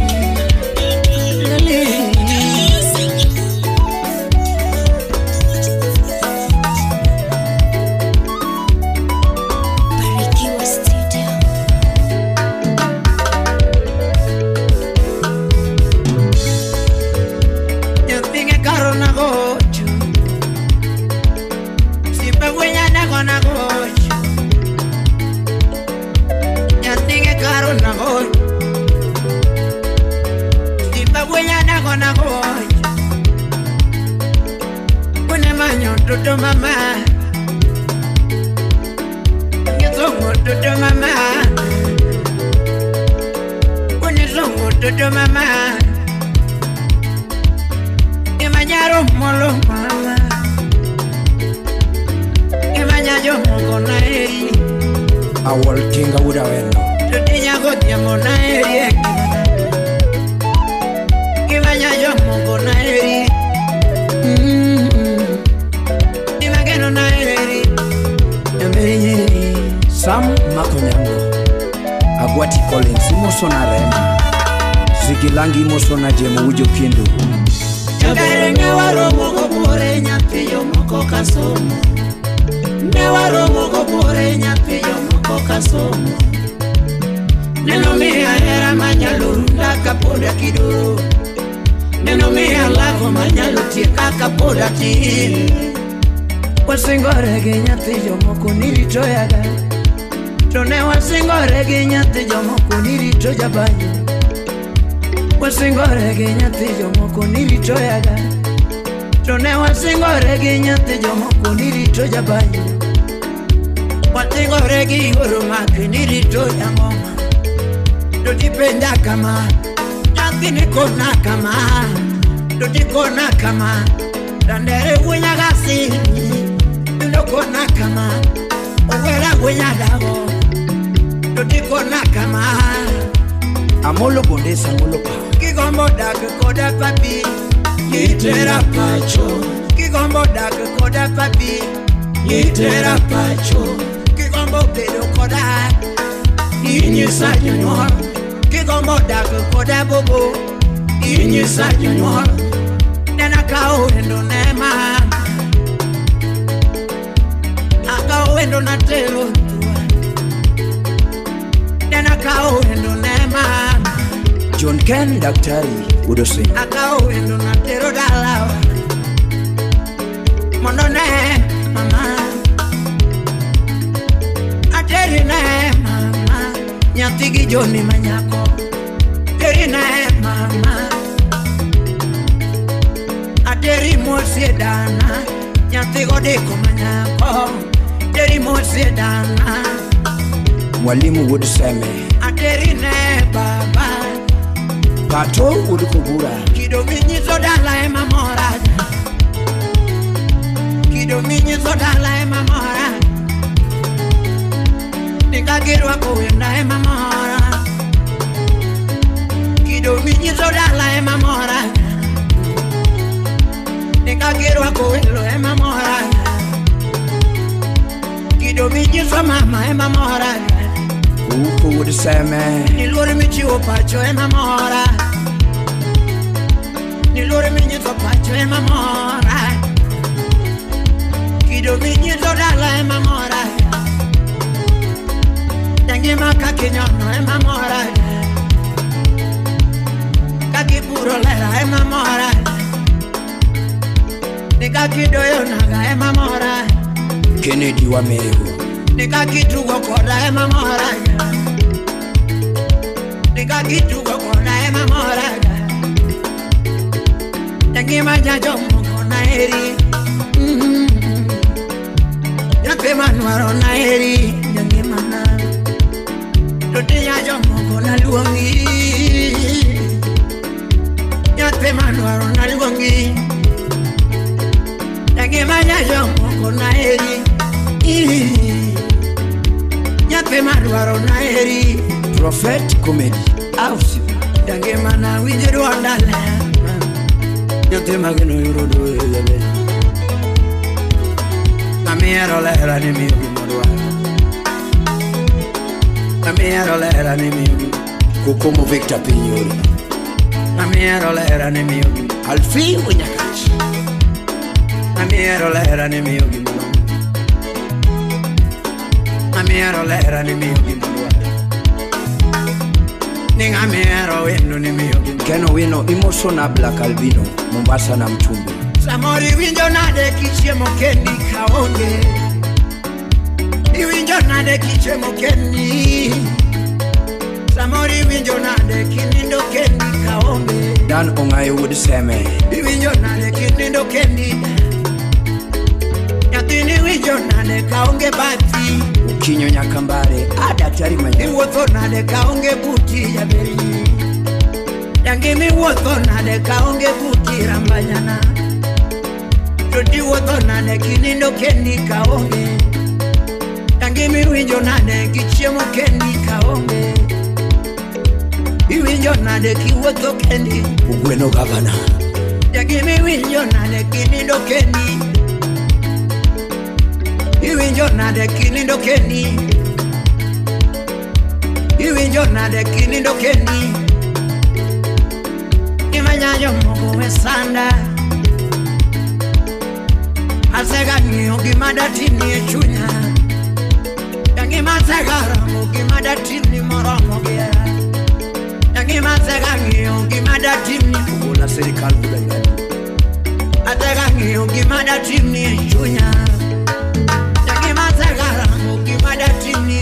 S5: Dodo mama Nyezongo dodo mama Unezongo dodo mama Imanyaro molo mama Imanyajo mongo na eri
S6: Awal kinga uda wendo
S5: Dodinya godia mona eri Imanyajo mongo na eri
S6: Sam Makonyango Agwati Collins Moso na Rema Zigilangi Moso na Jemo Ujo Kindu
S5: Jagare newaro mogo bore nyapiyo moko kasomo Newaro mogo bore nyapiyo moko kasomo Neno miya hera manyalo runda kapoda kidoro Neno miya lako manyalo tieka kapoda ti Wasingore gi nyathi jomoko niritoyaga To ne wasingore gi nyathi jomoko nirito jabanyo Wasingore gi nyathi jomoko niritoyaga To ne wasingore gi nyathi jomoko nirito jabanyo Wasingore gi oro maki nirito jangoma dotipenda kama nyathini kona kama dotikona kama dandere wenya gasi ndokona kama owera wenya dago dotikona kama
S6: amolo bondesa amolo pa
S5: kigombo dak koda papi yitera pacho kigombo dak koda papi yitera pacho kigombo bedo koda inyisa nyonyo kigombo dak koda bobo inyisa nyonyo nena kao endo nema akao endo na telo nena kao endo nema
S6: John Ken daktari udose
S5: akao endo na telo dalawa mondone mama ateri ne mama nyatigi joni manyako teri ne mama ateri mosiedana nyatigo deko manyako teri mosiedana
S6: mwalimu wuduseme
S5: ateri ne baba
S6: pato wudukubura
S5: kidominyi zodala ema mora kidominyi zodala ema mora nikagirwa kuenda ema mora kidominyi zodala ema mora nikagirwa kuelo ema mora kidominyi zo mama ema mora
S6: uko wuduseme
S5: nilori michiwo pacho ema mora nilori minyi zo pacho ema mora kidominyi zodala ema mora Dangima kakinyono ema mora kakipuro lera ema mora nikakidoyo naga ema mora
S6: Kennedy wa meho
S5: nikakitugo koda ema mora nikakitugo koda ema mora Dangima jajo moko na eri Yapema nwaro na eri Dangima na Dote ya jomoko na luongi Nyate manuaro na luongi Dage manya jomoko na eri Nyate manuaro na eri
S6: Prophet Comedy House
S5: Dage mana winjeru andale Nyate magino yurodo elebe Amiero lera ni miyo gimodwa Amiero lera ni miyo
S6: Kokomo Victor Pinyori
S5: Amiero lera ni miyo
S6: Alfi Wenyakachi
S5: Amiero lera ni miyo gimodwa Amiero lera ni miyo gimodwa Ning amiero wendo ni miyo gimodwa
S6: Keno wino imoso na Black Albino Mombasa na Mtumbi
S5: Samori winjo nade kichiemo kendi kaonge Iwinjo nade kichiemo kendi Samori winjo nade kinindo kendi kaonge
S6: Dan Ongayo wuduseme
S5: Iwinjo nade kinindo kendi Nyatini winjo nade kaonge bati
S6: Ukinyo nyakambare daktari manya
S5: Iwotho nade kaonge buti ya beri Yangimi wotho nade kaonge buti rambanyana Toti wotho nade kinindo kendi kaonge Yangimi winjo nade kichiemo kendi kaonge Iwinjo nade kiwotho kendi
S6: Ugweno gavana
S5: Yangimi winjo nade kinindo kendi Iwinjo nade kinindo kendi Iwinjo nade kinindo kendi Imanyajo mogo wesanda Asega ngiyo gimada tini e chunya Yangi masega rango gimada tini moromo gea Yangi masega ngiyo gimada tini
S6: Kugola serikali budangani
S5: Asega ngiyo gimada tini e chunya Yangi masega rango gimada tini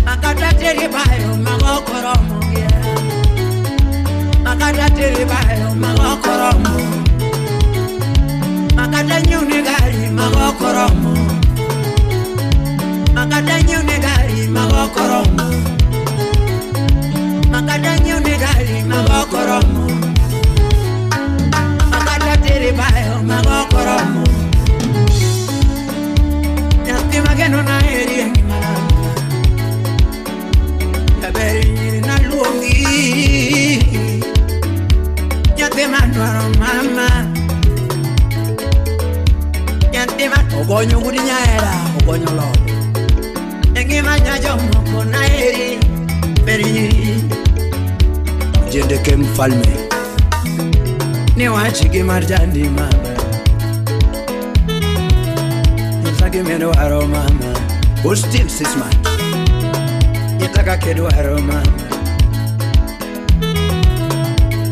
S5: Makata teri bayo magokoromo gea Makata teri bayo magokoromo Makata nyune gari magokoromo Makata nyune gari magokoromo Magada nyune gali magokoromo Magada tere bayo magokoromo Nyati mageno na heri yengi malama Yaberi na luongi Nyati mandwaro mama Nyati ogonyo gudi nyaera ogonyo lodo Engi manyajo moko na heri Beri
S6: Jendeke mfalme
S5: Ni wachigi marjandi mama Nisagi mendo haro mama
S6: Still sisman
S5: Yitaka kedu haro mama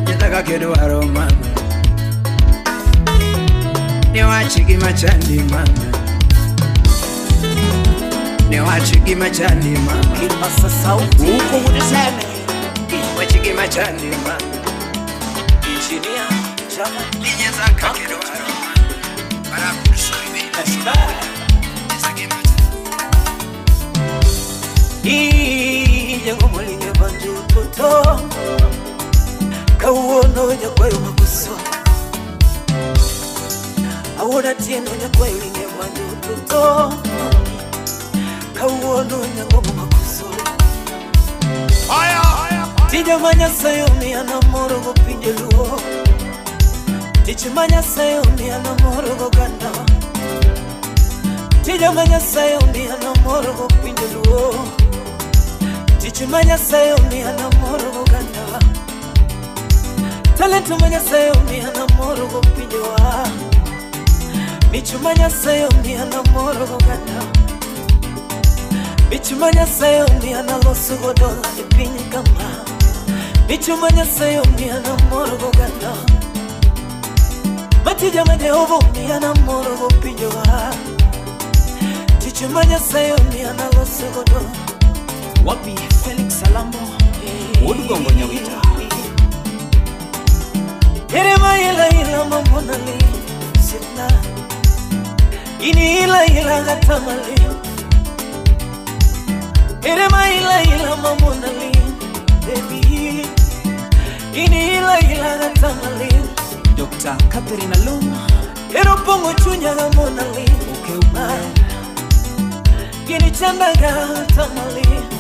S5: Yitaka kedu haro mama Ni wachigi machandi mama Ni wachigi machandi mama
S6: Kipasa sauti
S5: Uko udiseme Wachigi machandi mama Engineer Jama Ninyezaka kedu haro mama Barakushoi bina Nisagi
S12: Iye ngomulinge bantu toto Kawono nyakwayo makuso Awona tieno nyakwayo linge bantu toto Kawono nyangomu makuso Tijamanya sayoni anamoro go pinjeluo Tijamanya sayoni anamoro go ganda Tijamanya sayoni anamoro go pinjeluo Tichimanya sayoni anamoro go ganda Talentu manya sayoni anamoro go pinjewa Michumanya sayoni anamoro go ganda Michumanya sayoni analosu go dola ipinye kama Michumanya sayoni anamoro go ganda Matijamanya ovoni anamoro go pinjewa Tichumanya sayoni analosu go dola
S6: Wapi Felix Salambo Udugongo nyawita
S12: Yerema ila mamonali Sitna Ini ila gatamali Yerema ila mamonali Baby Ini ila gatamali
S6: Dr. Catherine Alum
S12: Yero pongo chunya gamonali Ukeuma Yeni chandaga gatamali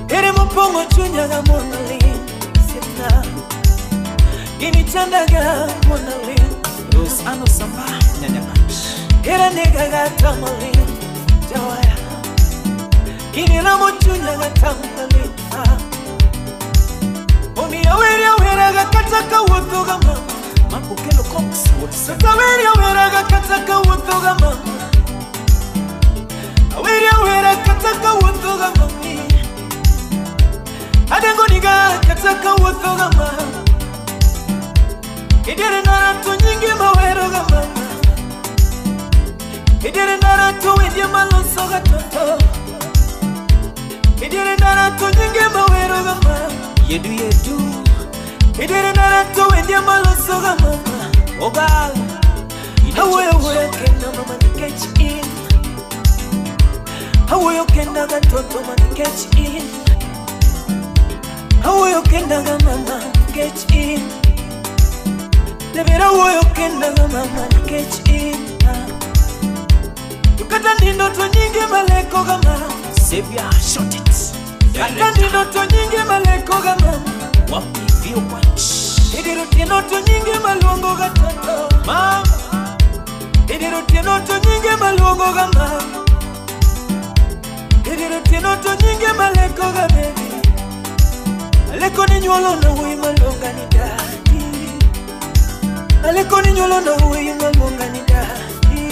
S12: Ere mopongo chunyaga monali Sitna Gini chandaga monali
S6: Rose Ano Samba Nyanyamanch
S12: Ere negaga tamali Jawaya Gini ramo chunyaga tamali Oni aweri kataka wotoga mama
S6: Makukelo Cox
S12: Sata aweri kataka wotoga mama Aweri kataka wotoga mama Adengo niga kataka wothoga ma Idere nara to nyingi mawero ga mama Idere nara to wendia maloso ga toto Idere nara to nyingi mawero ga mama
S6: Yedu
S12: Idere nara to wendia maloso ga mama Ogal Hawe kenda mama ni catch in Hawe kenda ga toto mama ni catch in Hawoyo kendaga mama catch in Debera woyo kendaga mama catch in Yukata nindo to nyingi maleko gama
S6: Xavier shot it
S12: Yukata nindo to nyingi maleko gama
S6: Wapi view punch
S12: Idiru tieno to nyingi malongo gatoto Mama Idiru tieno to nyingi malongo gama Idiru tieno to nyingi maleko gama baby Aleko ni nyolo na hui malonga ni dadi Aleko ni nyolo na hui malonga ni dadi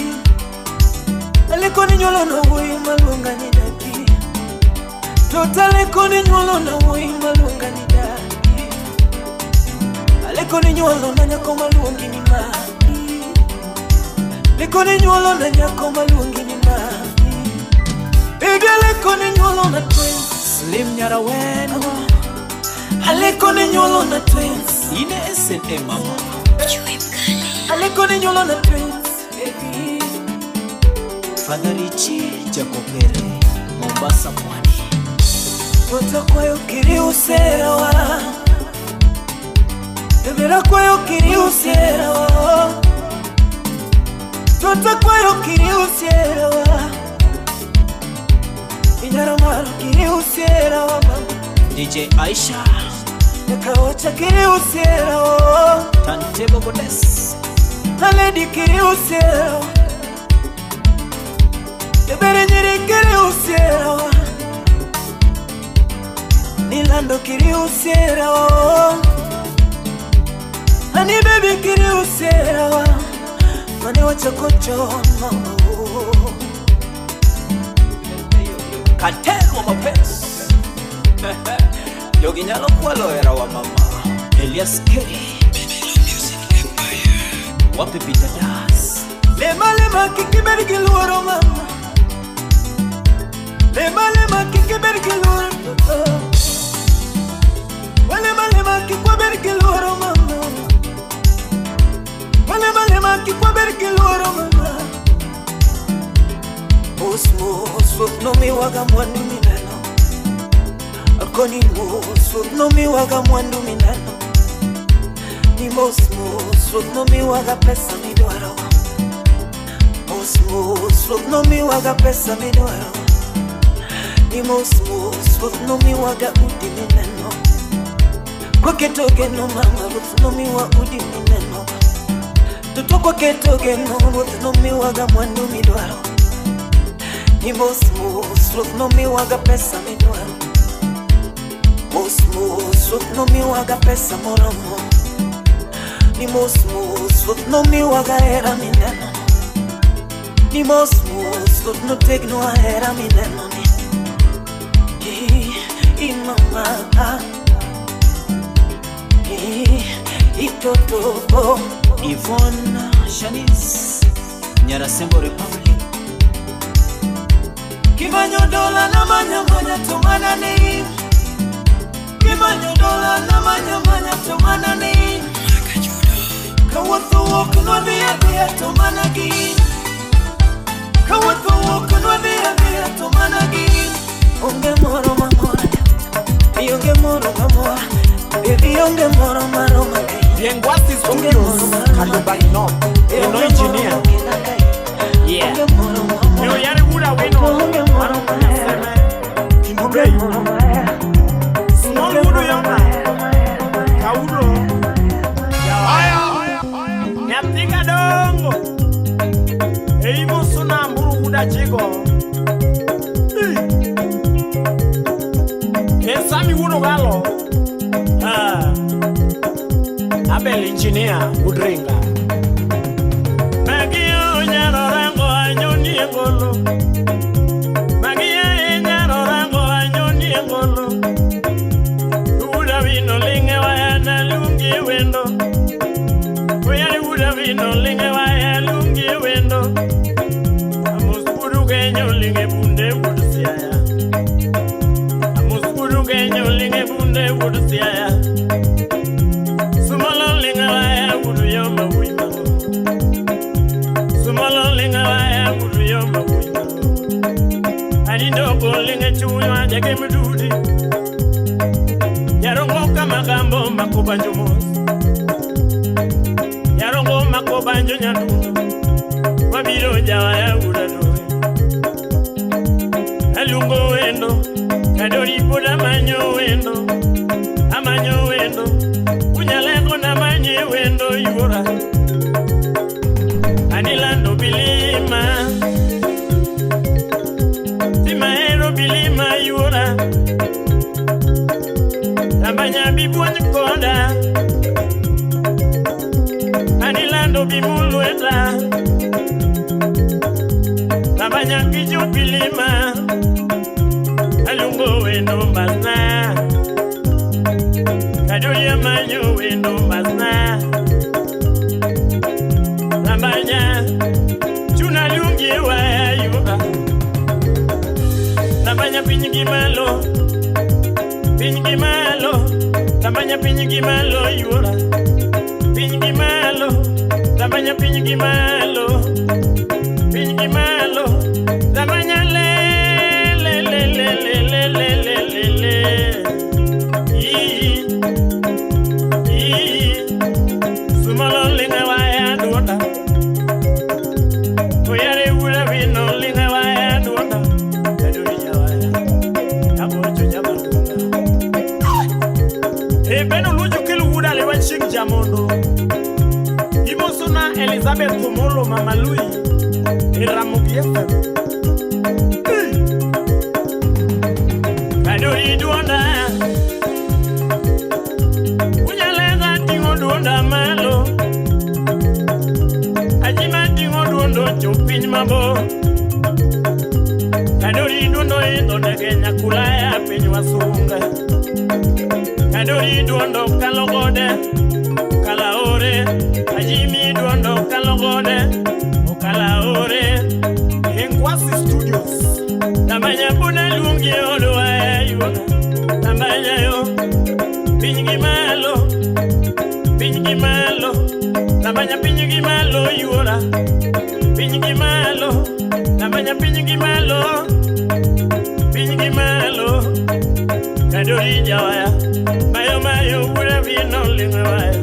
S12: Aleko ni nyolo na hui malonga ni dadi Tota aleko ni nyolo na hui malonga ni dadi Aleko ni nyolo na nyako malongi ni madi Aleko ni nyolo na nyako malongi ni madi Baby aleko ni nyolo na twins
S6: Slim Nyaraweno
S12: Aleko ni nyolo na twins
S6: Ine SNA mama
S12: Aleko ni nyolo na twins baby
S6: Father Richie Jacobere Mombasa Pwani
S12: Totakwayo kiri userawa Ebera kwayo kiri userawa Totakwayo kiri userawa Inyaramaro kiri userawa
S8: DJ Aisha
S12: Nakawacha kiri userawa
S8: Turntable Goddess
S12: Naledi kiri userawa Ebere nyiri kiri userawa Nilando kiri userawa Honey baby kiri userawa Mane wacha kochono
S8: Cartel wa mapenzi Yogi nyalo kualo era wa mama Elias K Wapi Peter Das
S12: Lema kikiberi kiluoro mama Lema kikiberi kiluoro Lema kikwaberi kiluoro mama Lema kikwaberi kiluoro mama Osmo no mi waga mwandu minano Akoni mo no mi waga mwandu minano Ni mosmo no mi waga pesa mi dwaro Mosmo no mi waga pesa mi dwaro Ni mosmo no mi waga udi minano Kwa ketoge no mama no mi wa udi minano Tuto kwa ketoge no mi waga mwandu mi dwaro Ni mosmo no mi waga pesa mi dwaro Mosmo no mi waga pesa moromo Ni mosmo no mi waga era mi neno Ni mosmo no take no era mi neno I mama I toto
S8: Yvonne Shanice Nyarasembo Republic
S12: Kimanyo dola na manya tumana ni Kimanyo dola na manya tumana ni Kawatho wokunwa bia tumana gi Kawatho wokunwa bia tumana gi Onge moro mamora Onge moro mamora Baby onge moro maroma
S2: Viengwasi Studios Kalubani no No engineer
S8: Yeah
S2: Yo yari ura wino Kimbubei Small wudu yama Kauro Nyatika dongo Eimo suna mburu wuda chigo Esami wudu galo Abel engineer udringa Magio nyaro rango anyoni ngolo Magia nyaro rango anyoni ngolo Uda vino linge waya lungi wendo Oyari uda vino linge waya lungi wendo Amusuru kenyo linge bunde wudusiaya Amusuru kenyo linge bunde wudusiaya Sumalo linga waya wudu yoma wima Sumalo linga waya wudu yoma wima Anindoko linga chuwa jake mdudi Yarongo kama gambo makubanjo mos Yarongo makubanjo nyanduno Wabiro jawa ya udadoi Alungo wendo Kadori poda manyo wendo Amanyo wendo Unyaleko na manye wendo yura Anilando bilima Timaero bilima yura Tambanya bibuan koda Anilando bimulueta Tambanya kijo bilima Alungo wendo mbasna Kadoria manyo wendo mbasna Tambanya Chuna lungi wa yuba Tambanya pinyigi malo Tambanya pinyigi malo yura Pinyigi malo Tambanya pinyigi malo Tambanya le Elizabeth Kumolo Mama Louis Iramugi FM Kadori duonda Unyalenga tingo duonda malo Ajima tingo duondo chupin mabo Kadori duondo ito Kenya kulaya penyu wasunga Kadori duondo kalogode Kalaore Ajimi duondo kalogode Okalaore Engwasi Studios Tamanya buna lungi oluwa yuna Tamanya yo Pinyi malo Tamanya pinyi malo yura Pinyi malo Tamanya pinyi malo Kadori jawaya Mayo Bula vino lingwe waya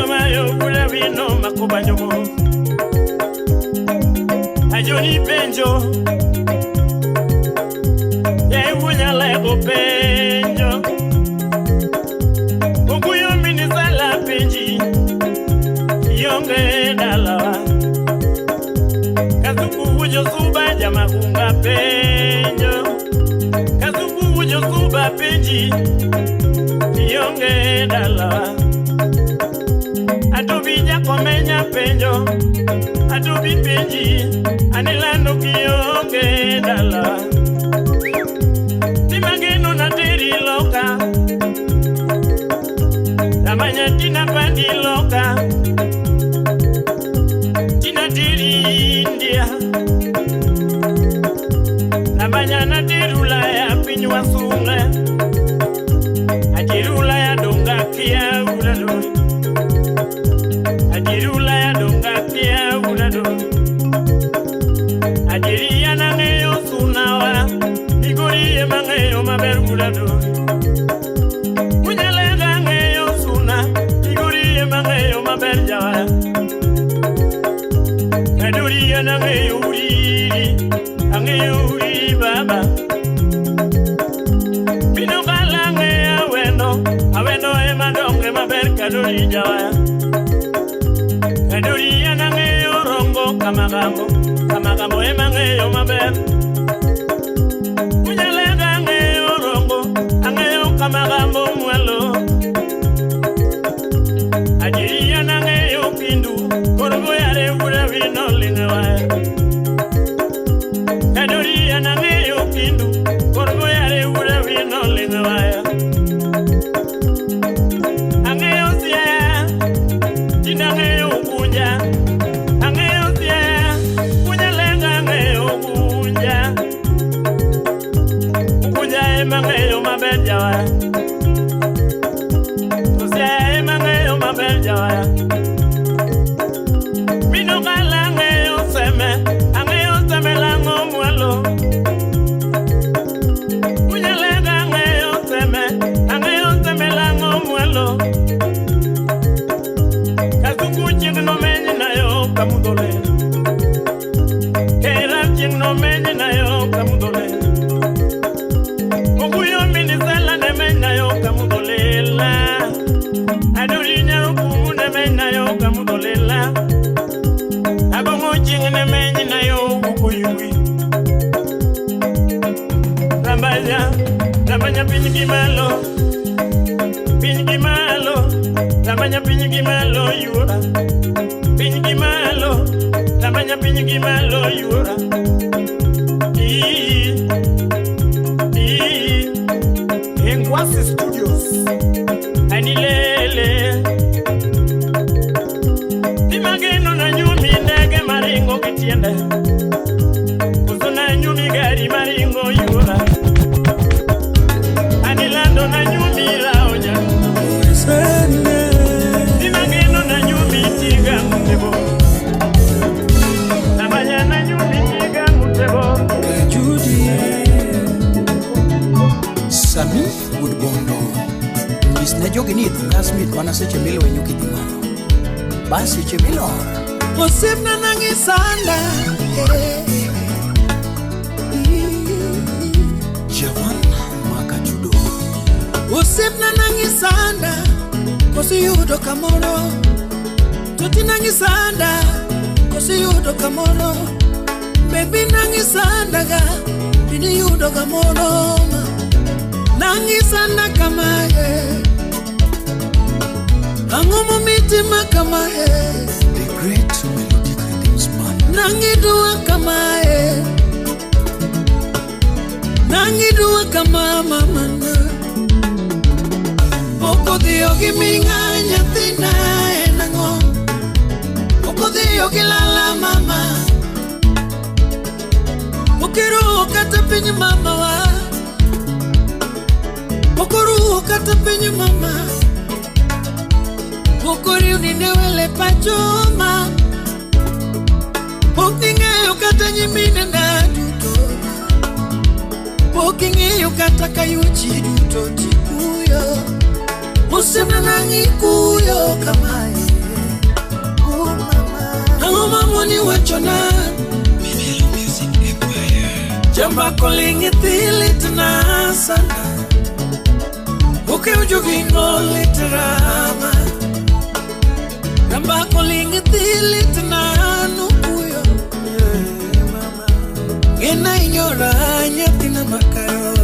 S2: Mayo Bula vino makuba nyomo Ajoni penjo Yewunya lego penjo Ukuyo minisala penji Yonge dalawa Kazuku ujo suba jamakunga penjo Kazuku ujo suba penji Yonge dalawa Atubi jakomenya penjo Atubi penji Anilando kiyonge dalawa Timageno na teri loka Namanya tina pandi loka Tina teri India Namanya na terula ya pinywa sunga Atirula ya donga kia ulado Atirula ya donga kia ulado Ajiria na ngeyo sunawa Migori ye mangeyo maberulado Kunyalenga ngeyo suna Migori ye mangeyo maberjawa Kaduri ya na ngeyo uriri Angeyo uriri baba Binokala ngeyo Awendo emadonge maber kaduri jawa Kaduri ya na ngeyo rongo Kamagambo emangeyo maber Kunyalenga ngeyo rongo Angeyo kamagambo mwelo Ajiria na ngeyo pindu Korogo yare ura vino lingwa Kaduri na ngeyo pindu Korogo yare ura vino lingwa Angeyo siya Jina ngeyo kunja Angeyo siya Kunyalenga ngeyo kunja Kunja emangeyo maberjawa Tusia emangeyo maberjawa Minokala ngeyo seme lango mwelo Kunyalenga ngeyo seme lango mwelo Kazungu chingno menyi na yo kamudole Kera chingno menyi na yo kamudole Okuyo minisala ne menyi na yo kamudole la Adori nyarukumu ne menyi na yo kamudole la Abongo chingne menyi na yo ukuyui Ramanya pinyi malo Ramanya pinyi malo yura Pinyi malo Ramanya pinyi malo yura Engwasi Studios Anilele Timageno na nyumi ndege maringo kitiende Kuzuna nyumi gari maringo yura Anilando na nyumi raoja Timageno na nyumi tiga mutebo Namanya na nyumi tiga mutebo
S6: Judy Sami Woodbondo Misne jogi ni Kasmit wana seche milo wenyuki dimano Basi chemilo
S12: Osipna nangisanda
S6: Javan Makajudo
S12: Osipna nangisanda Kosi yudo kamoro Toti nangisanda kosi yudo kamono. Baby nangisanda ga bini yudo kamono. Nangisanda kamaye Angomo mitima kamaye
S6: The great melodic rhythms man.
S12: Nangidua kamaye Nangidua kama mama. Oko dio giminga nyathina enango. Oko dio gilala mama. Okero kata pinyi mama wa. Okoro kata pinyi mama. Okori uninewele pachoma. Okingeyo kata nyimine na duto. Okingeyo kata kayuchi duto tikuyo. Musimna nangi kuyo kamae. Oh mama. Nango mamoni wachona. Mimelo Music Empire. Jamba kolingi tilitna sana. Uke ujugingo litrama. Jamba kolingi tilitna nukuyo. Mama. Gena inyora nyatina makayo.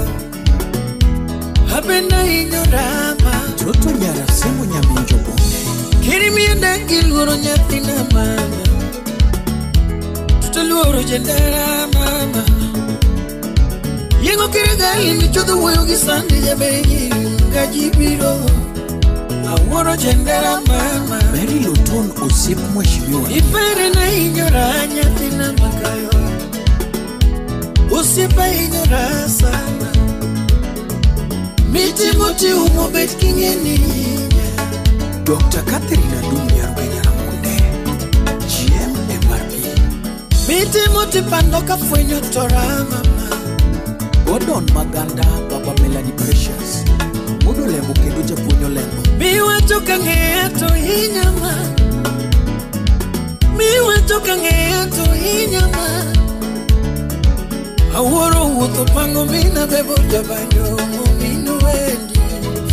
S12: Habenda inyorama.
S6: Toto nyara semu nyaminjo bonde.
S12: Kiri mienda gilgoro nyatina mama. Tutaluoro jendera mama. Yengo kiri gali michodo weyo gisandi jabenyi. Gajibiro aworo jendera mama.
S6: Mary Luton osip mweshimiwa.
S12: Ipere na inyora nyatina makayo. Usipa inyora sana. Miti muti umobet kingeni.
S6: Dr. Catherine Adumya Rwenya Ramunde GMMRP.
S12: Miti muti pandoka fwenyo tora mama.
S6: Gordon Maganda Baba Melanie Precious Mudo lembo kendo japunyo lembo.
S12: Miwa toka ngeto hinyama. Miwa toka ngeto hinyama. Aworo uto pango mina bebo jabanyo.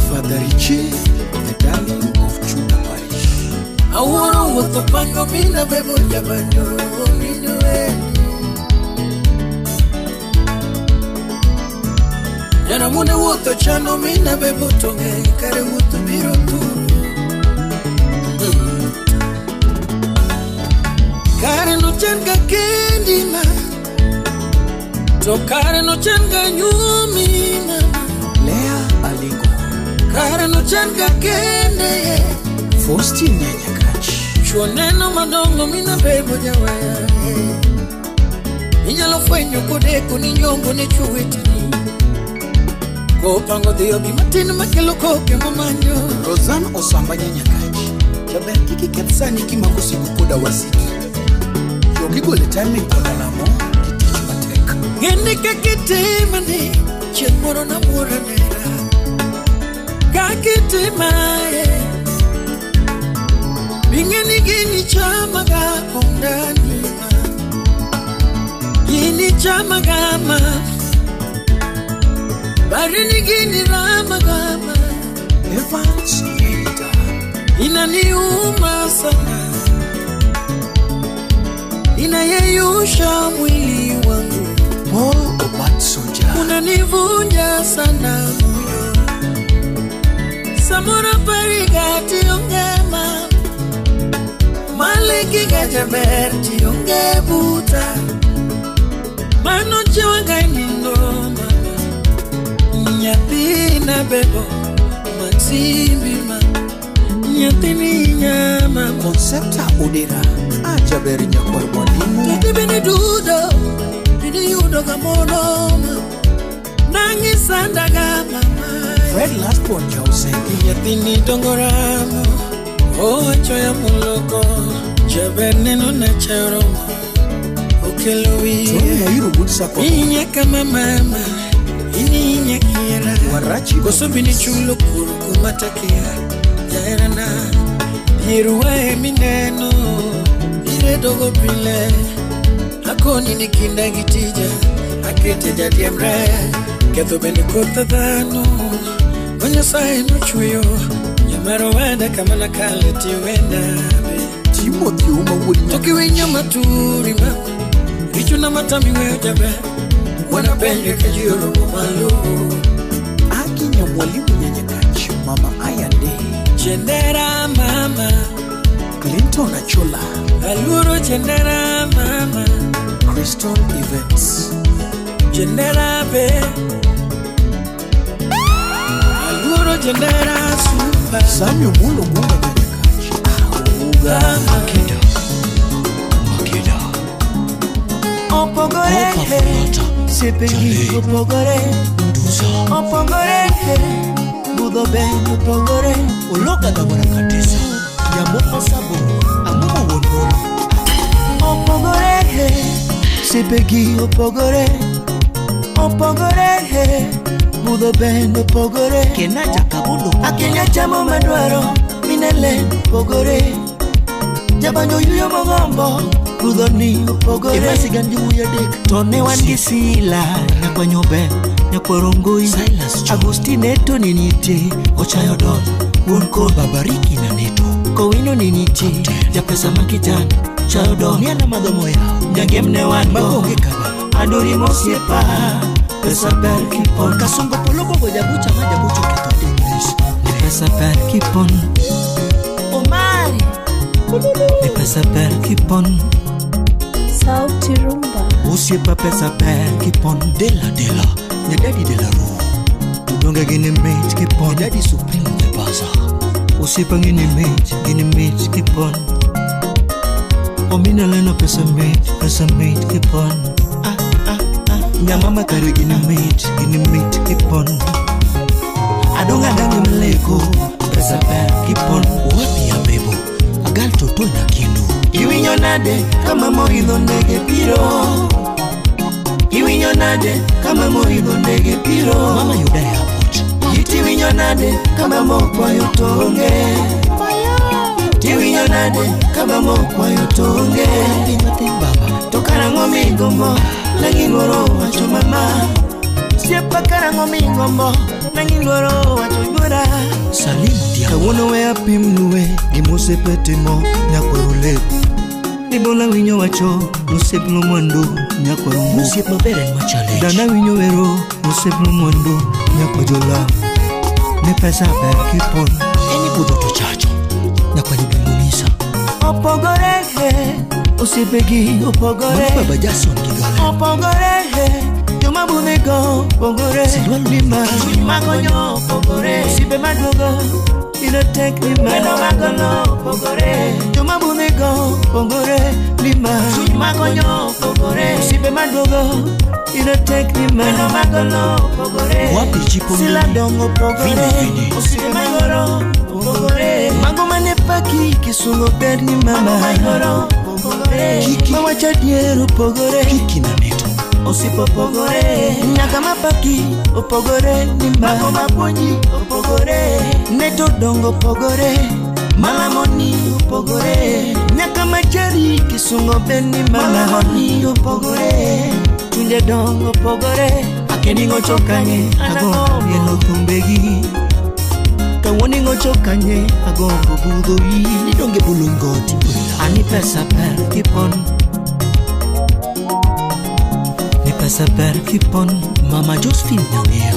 S6: Father Richie, the darling of Chuda Parish.
S12: Aworo uto pango mina bebo jabanyo. Yana mune uto chano mina bebo tonge. Kare uto biro tu. Kare no chenga kendi ma. To kare no chenga nyumi ma.
S6: Lea Aligo.
S12: Kare no chenga kende.
S6: Fosti Nyanya Kachi.
S12: Chuoneno madongo mina bebo jawaya. Inyalo fwenyo kodeko ni nyongo ni chuwetini. Kopango dhiyo gimatini makelo koke mamanyo.
S6: Rosanne Osamba Nyanya Kachi. Jaber kiki kepsani kimakosi kukoda wasiki. Yogigo le time koda lamo. Kitich batek.
S12: Gende kakitemani. Chemoro na mura nera. Kakitemae. Bingeni gini chama ga kondani ma. Gini chama gama. Barini gini rama gama.
S6: Evans Yeda.
S12: Inaniuma sana. Inayeyusha mwili wangu.
S6: Paul Obat Soja.
S12: Unanivunja sana moyo. Samora parigati ongema. Maliki gajaber ti onge buta. Mano chiwanga inindo mama. Nyatina bebo Maximbi ma. Nyatini nyama.
S6: Concepta Odera. Ajaberi nyakwar mwalimu.
S12: Tete bini dudo. Bini yudo kamono ma. Nangi sandaga mama.
S6: Fred Lastborn Jausengi.
S12: Nyatini dongoramo. Ocho ya muloko. Jaber neno na charoma. Okelowi.
S6: Tony ya iru gudsa kwa.
S12: Inye kama mama. Inye kiera.
S6: Warachi.
S12: Koso bini chulo kuru kumatakia. Jaera na. Iruwe mineno. Ire dogo pile. Akoni ni kinda gitija. Akete jadiemre. Ketho bende kota dhano. Onyo sae no chuyo. Nyamaro wenda kama nakale ti wenda.
S6: Timothy umawuri
S5: Tokiwinyo maturi ma Richo na matami wewe jabe Wana bende kajiro kumalo
S6: Akinya mwalimu Nyanyakachi Mama Ayande
S5: Chendera mama
S6: Clinton Achola
S5: Aluro chendera mama
S6: Crystal Events
S5: Chendera be Aluro chendera super
S6: Samuel Mulo Munga Nyanyakachi
S5: Uga Makeda Opogore Sepegi opogore Opogore Budo ben opogore
S6: Uloka da Warakatisa Yamofa Sabo Amuma Wongolo
S5: Opogore Sepegi opogore Opogore Budo ben opogore
S6: Kenaja Kabundo
S5: Akenya chamo madwaro Minele opogore Jabanyo yuyo mogombo Budo ni opogore
S6: Emasi gandi uya dek
S5: Tone wangi sila Nyakwa nyobe Nyakwa rongoi Agustine Neto niniti Ochayo don Wonko
S6: Babariki na Neto
S5: Kowino niniti Japesa makijan Chayo don
S6: Niana madomo ya
S5: Nyagemne wango
S6: Magonge kaba
S5: Adori mosiepa Pesa per kipon
S6: Kasongo polobo gojabucha majabucho keto English
S5: Pesa per kipon Omari Pesa per kipon
S4: Sauti Rumba.
S5: Usiepa pesa per kipon
S6: Dela Nyadadi Dela Ru
S5: Tudonga gini mate kipon
S6: Nyadadi Supreme de Baza
S5: Usiepa gini mate kipon Omina lena pesa mate kipon Nyamama kare gini mate kipon Adonga dangi mleko pesa per kipon
S6: Wapi ya bebo Agal toto na kinu
S5: Iwinyo nade kama moidho ndege piro Iwinyo nade kama moidho ndege piro
S6: Mama yuda ya pot
S5: Itiwinyo nade kama mokwa yotonge Tiwinyo nade kama mokwa yotonge
S6: Timothy baba
S5: Tokara ngomi ngombo Nangi loro wacho mama Siepa kara ngomi ngombo Nangi loro wacho nyura
S6: Salim dia
S5: Kawono we apimnuwe Gimose petimo nyakwarule Nibola winyo wacho Nuseplo mwando nyakwarungu
S6: Musiep mabere machale
S5: Dana winyo wero Nuseplo mwando nyakwajola Ne pesa per kipon
S6: Eni budo to chacho Nyakwanyibimunisa
S5: Opogore Osipegi opogore
S6: Baba Jason Gigale
S5: Opogore Yoma bunego opogore Lima magonyo opogore Sipe magogo Ilo tek lima Meno magono opogore Yoma bunego opogore Lima magonyo opogore Sipe magogo Ilo tek lima Meno magono opogore
S6: Wapi chipo
S5: Sila dongo opogore Sipe magoro opogore Mago manepaki kisungo berni mama Mago magoro Kiki Mawacha diero opogore
S6: Kiki na Neto
S5: Osipo opogore Nyaka mapaki opogore Nimba Mago maponji opogore Neto dongo opogore Malamoni opogore Nyaka machari kisungo berni mama Malamoni opogore Tunde dongo opogore Akeningo chokanye Ago yelo kumbegi Kawoni ngochokanye Agongo budoi
S6: Nidonge bulungoti
S5: Ani pesa per kipon Ni pesa per kipon
S6: Mama Josephine Nyangea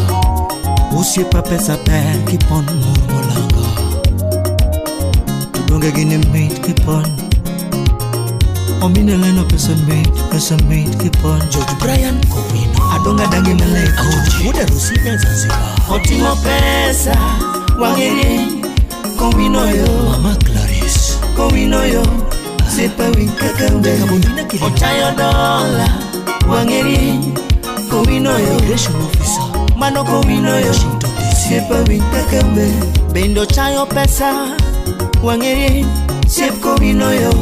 S5: Usiepa pesa per kipon Murmolanga Tudonge gini mate kipon Omine leno pesa mate kipon
S6: George Brian Kowino
S5: Adonga dangi meleko
S6: Muda Rusina Zanzibar
S5: Otimo pesa Wangiri Kowino yo
S6: Mama Clarice
S5: Kowino yo Sepa winkakambe Ochayo dola Wangiri Kowino yo
S6: Immigration Officer
S5: Mano kowino yo
S6: Washington DC
S5: Sepa winkakambe Bendo chayo pesa Wangiri Sep kowino yo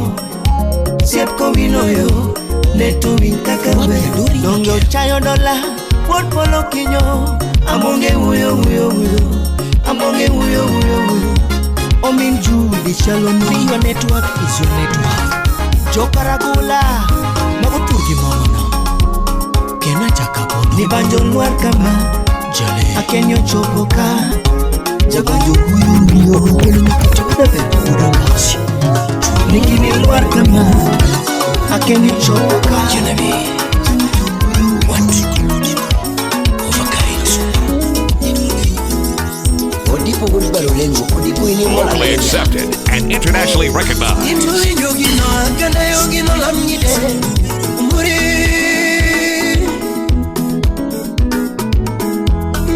S5: Neto winkakambe Dongo chayo dola Wot polo kinyo Amonge uyo Amonge uyo Omin Judy Shalom
S6: Your network is your network
S5: Jokaragula
S6: Mago turgi mamona Kena chakabono
S5: Ni banjo luar kama
S6: Jale
S5: Akenyo chopoka Jabayo kuyo Bebe kuda kasi Nikini luar kama Akeni choka Genevieve What? Overkill Odipo gulibalo lengo Odipo ini mola
S1: Locally accepted and internationally recognized.
S5: Imuri yogino Gana yogino lamgide Umuri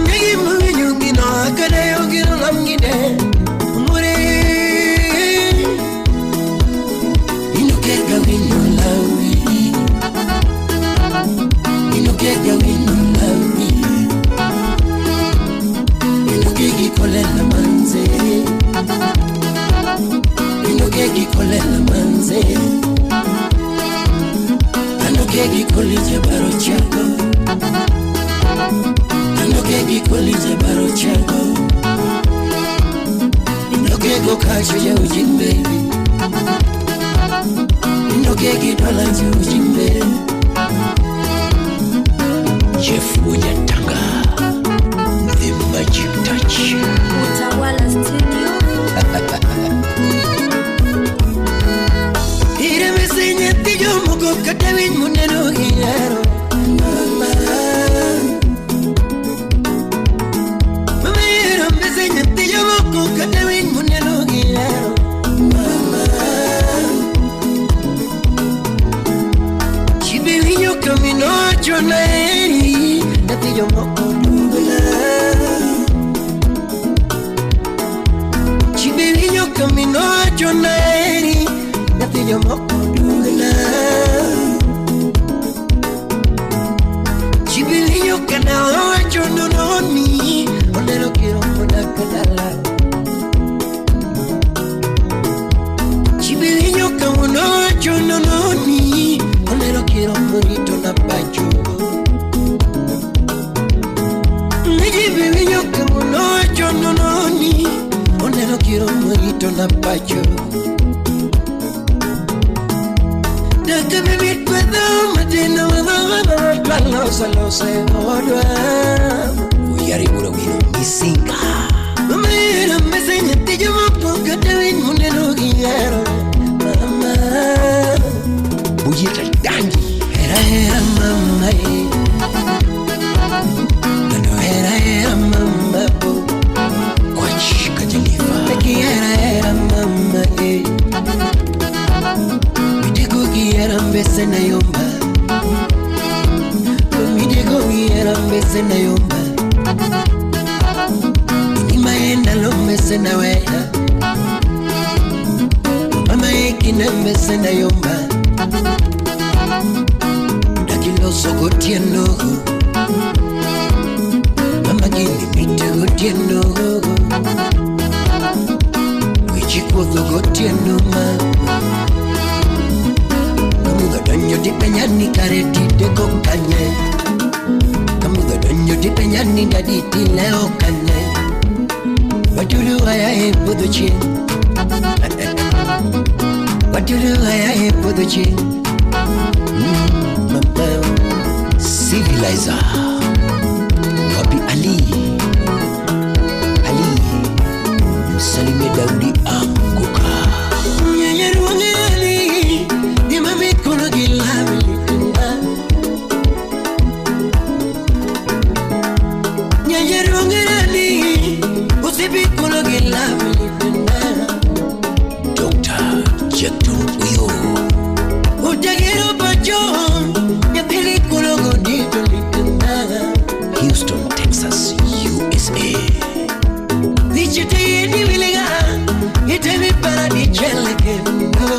S5: Negi muri yogino Gana yogino lamgide Umuri Inokega wino lawi Inokega wino lawi Inokegi kolela manze Inokegi kolela manze Anokegi kolije baro chako Anokegi kolije baro chako Inokego kacho ya ujin baby Inokegi dola ya ujin baby Jeff Unyatanga The Magic Touch
S4: Utawala Studio.
S5: Ira mesenye tijo mugo katawin muneno hiyaro Mama Mama ira mesenye tijo mugo katawin muneno hiyaro Mama Chibi winyo kamino chona eri Natijo mugo dugula Chibi winyo kamino chona eri Natijo mugo dugula Chibilinyo kana ocho nononi Onero kiro mona kadala Chibilinyo kana ocho nononi Onero kiro monito na pacho Chibilinyo kana ocho nononi Onero kiro monito na pacho Daka bibit padam madina wadam Palo se odwa Uyari mura wino misinga Mamera mesenya tijo moko katawin muneno giyaro Mama Bujita dangi Era mama Nano era mama bo Kwach kajalifa Taki era mama Midego giyara mbese na yomba Midego giyara mbese na yomba Inimaenda lo mbese na wea Mama ekina mbese na yomba Dakilo soko tieno Mama gini mitego tieno Wichiko thogo tieno mama Donyo di penyani kareti deko kanye Kamuga donyo di penyani dadi ti leo kanye Watulu aya e podo chin Watulu aya e podo chin Mama Civilizer Wapi Ali Ali Salime Daudi Anguka Nyanyaru wange Ali Mami kono gilawi litinda Nyanyaru ngerani Usibi kono gilawi litinda Dr. Jeton Uyo Ujagiro bajo Nyapili kono godito litinda Houston, Texas, USA Vichite yeni wiliga Itemi paradi chele kendo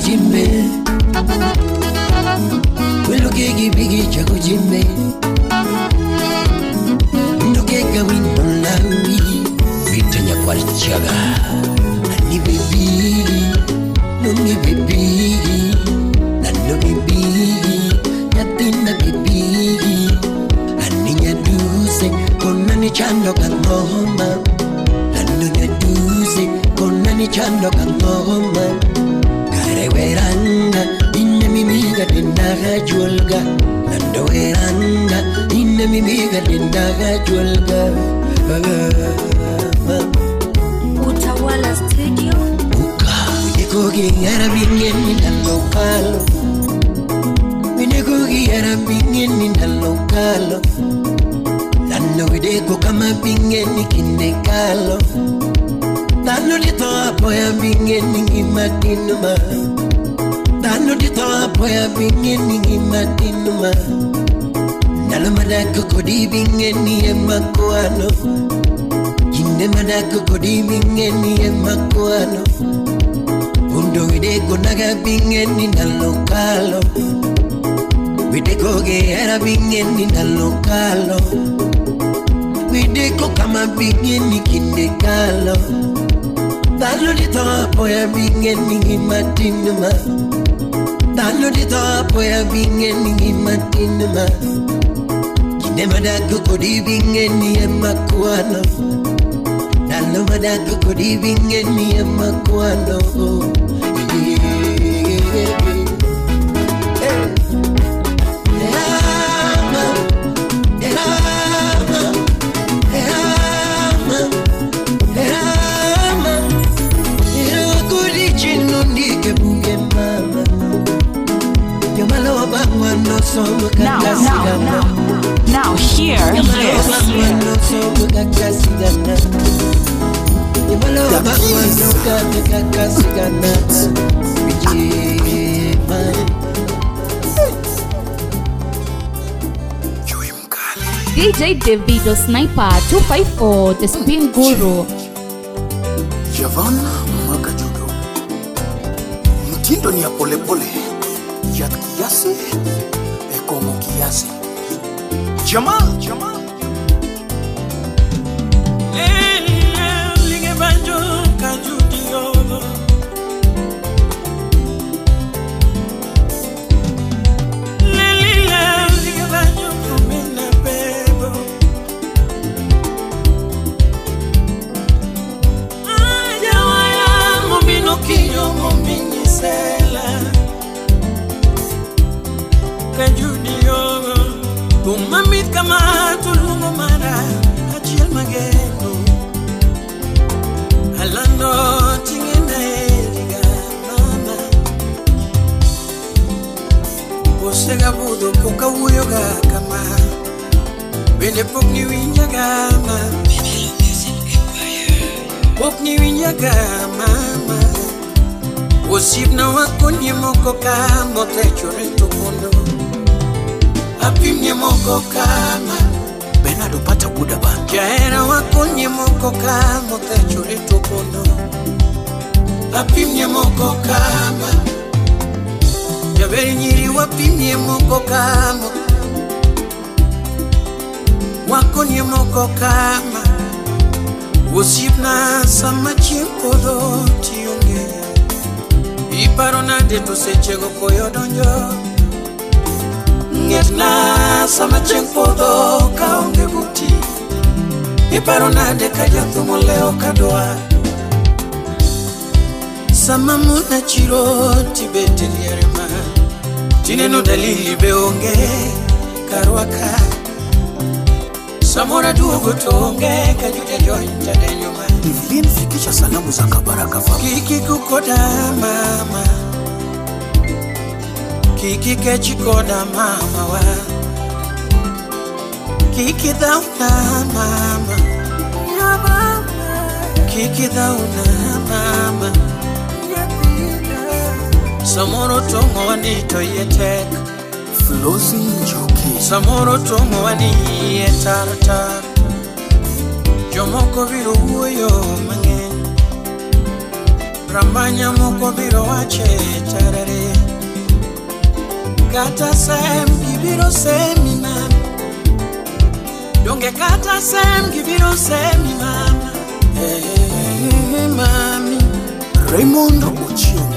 S5: jimbe Welo kegi bigi chako jimbe Ndokega wino lawi Vitanya kwa chaga Ani baby Nungi baby Nano baby Nyatina baby Ani nyaduse Kona ni chando kangoma Nano nyaduse Kona ni chando kangoma Kare weranga Inne mimiga dendaga julga Nando weranga Inne mimiga dendaga julga
S4: Utawala Studio.
S5: Cookie era bingin in the local. When a cookie era bingin in the local. Lando de cocama bingin in the calo. Lando di top boy bingin in Matinuma. Lando di top boy bingin in Matinuma. Nalamada cocodi bingin in Macuano. Indemada cocodi bingin in Macuano. Undo videko naga bingeni na lokalo Videko ge era bingeni na lokalo Videko kama bingeni kindekalo Dalo di topo ya bingeni matinuma Dalo di topo ya bingeni matinuma Kinemada kukodi bingeni ya makuano Dalo mada kukodi bingeni ya makuano
S13: Now hear this.
S3: DJ Davido Sniper 254, the Spin Guru.
S6: Javan Makajudo. Mtindo ni ya pole pole. Ya kiasi como kiasi. Jamal
S7: Linge banjo kajudio Linge banjo kumina bebo Ajawaya mumino kiyo mumini sela Kajudio Kumamit kama tulungo mara Achiel mageno Alando tingena eriga mama Osega budo poka uyoga kama Bele pokni winyaga mama Pokni winyaga mama Osip na wakonye moko kama Techore tokondo Apimye moko kama
S6: Benado pata buda ba
S7: Jaera wakonye moko kama Techore tokono Apimye moko kama Jaberi nyiri wapimye moko kama Wakonye moko kama Usipna sama chimpodo tiyonge Iparona deto sechego koyo donjo Ngetna sama chengpodo kaonge buti Iparona de kajathumo leo kadoa Sama muna chiro tibete lierema Tineno dalili beonge karwaka Samora duogo tonge kajuja jointa denyuma
S6: Evelyn fikisha salamu za kabaraka fa
S7: Kiki kukoda mama Kiki kechikoda mama wa Kiki dauna mama Kiki dauna mama Samoro tongo wanito yetek
S6: Flosi Njoki
S7: Samoro tongo wani yetartar Jomoko viru uyo mangen
S12: Rambanya moko biro wache tarare Kata sem gibiro semi mama Donge kata sem gibiro semi mama Mami
S6: Raymond Ochienga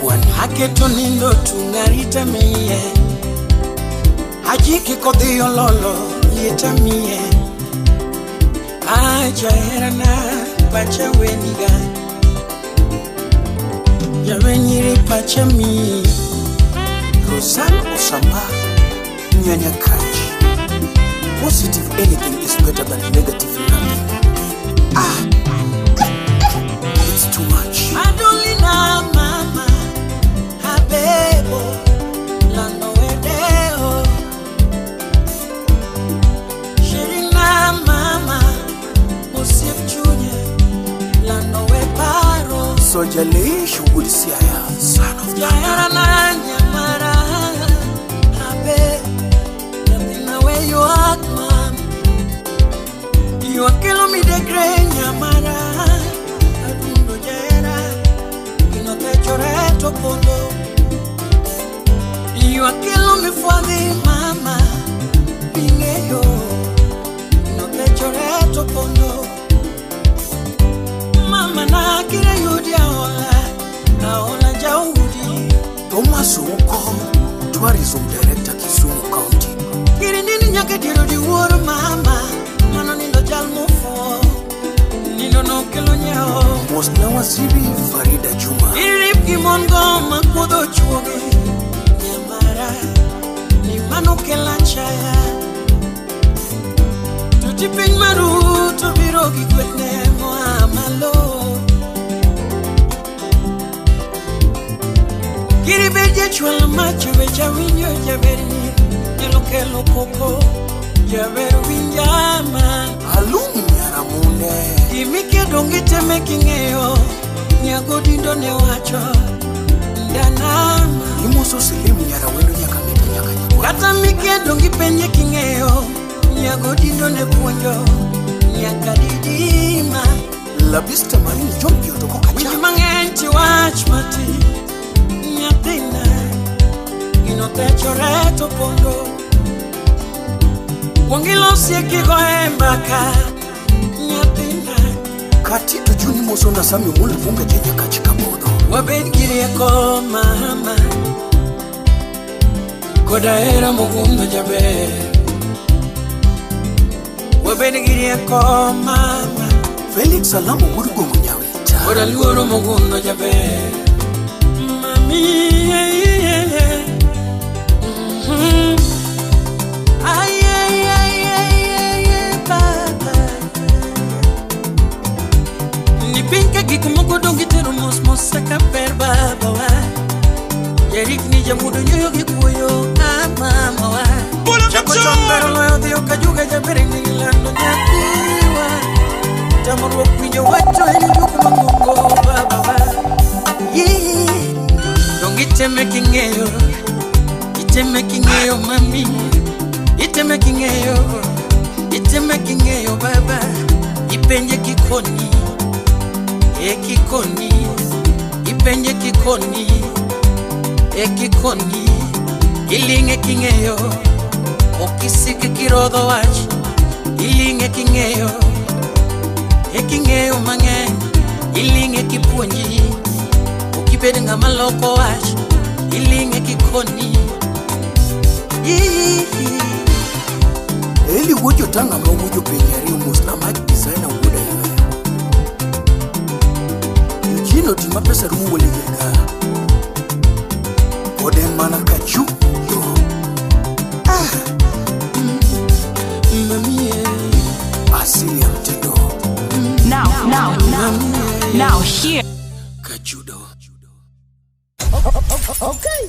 S12: Puan haketo nindo tungarita miye Hajiki kodhiyo lolo yeta miye Aja erana pacha weniga Javenyiri pacha mi
S6: Rosan Osamba Nyanya Kaji. Positive anything is better than negative nothing. It's too much.
S12: Adulina mama Habebo Lando Edeo Shirina mama Osif Junior Lando Eparo
S6: Sojale Shuguli Siaya Son of
S12: Jayara na nyamara Habe Nothing away you at mom You are killing me the grain nyamara Adundo jayara Inotechoreto pondo You are killing me for the mama Pingeyo Inotechoreto pondo Mama na kire yudi aola Aola jaudi
S6: Thomas Oko, Tourism Director Kisumu County.
S12: Kirindini nyake diro di woro mama Mano nindo jalmufo Nindo no kelo nyao
S6: Mosna Waziri Farida Juma.
S12: Irip kimongo makudo chuoge Nyamara Ni mano kela chaya Tutiping maru Tubiro kikwetne Moamalo Kiribeje chwala macho Vecha winyo jaberi Kelo koko Jaber winjama
S6: Alumi nyara mune
S12: Imike dongi teme kingeyo Nyago dindo ne wacho Ndanama
S6: Imoso silimu nyara wendo nyaka mita nyaka nyakwa.
S12: Kata mike dongi penye kingeyo Nyago dindo ne puonjo Nyaka didima
S6: Labista Marine Jompio toko kacha.
S12: Winji mangenti wach mati Nyatina Inotecho reto pondo Wangilo sieki goembaka Nyatina
S6: Katito Juni Mosonda Sami Muli Funga Jenya Kachika Bodo.
S12: Wabed girieko mama Koda era mugundo jabe Wabed girieko mama
S6: Felix Salamu Burgo Munyawita.
S12: Koda luoro mugundo jabe Mami Nipinka kikumuko dongi tero mos saka perba bawa Yerik ni jamudo nyoyo kikuyo mama wa Chako chombero loyo dio kajuga jabere ni lando nyakiwa Tamurwa kwinyo wacho ili yuku mangungo baba wa Dongi teme kingeyo Iteme kingeyo mami Iteme kingeyo baba Ipenje kikoni Ekikoni Ipenje kikoni Ekikoni Ilinge kingeyo Okisike kirodho wach Ilinge kingeyo Ekingeyo mange Ilinge kipuonji Okibede nga maloko wach Ilinge kikoni
S6: Eli wojo tanga mwojo penyari umusna mic designer wuda iwe. Eugene Tima pesa rumu wale yega. Ode mana kachu yo.
S12: Mami
S6: Asili ya mtindo.
S13: Now here
S6: Kachudo.
S5: Okay.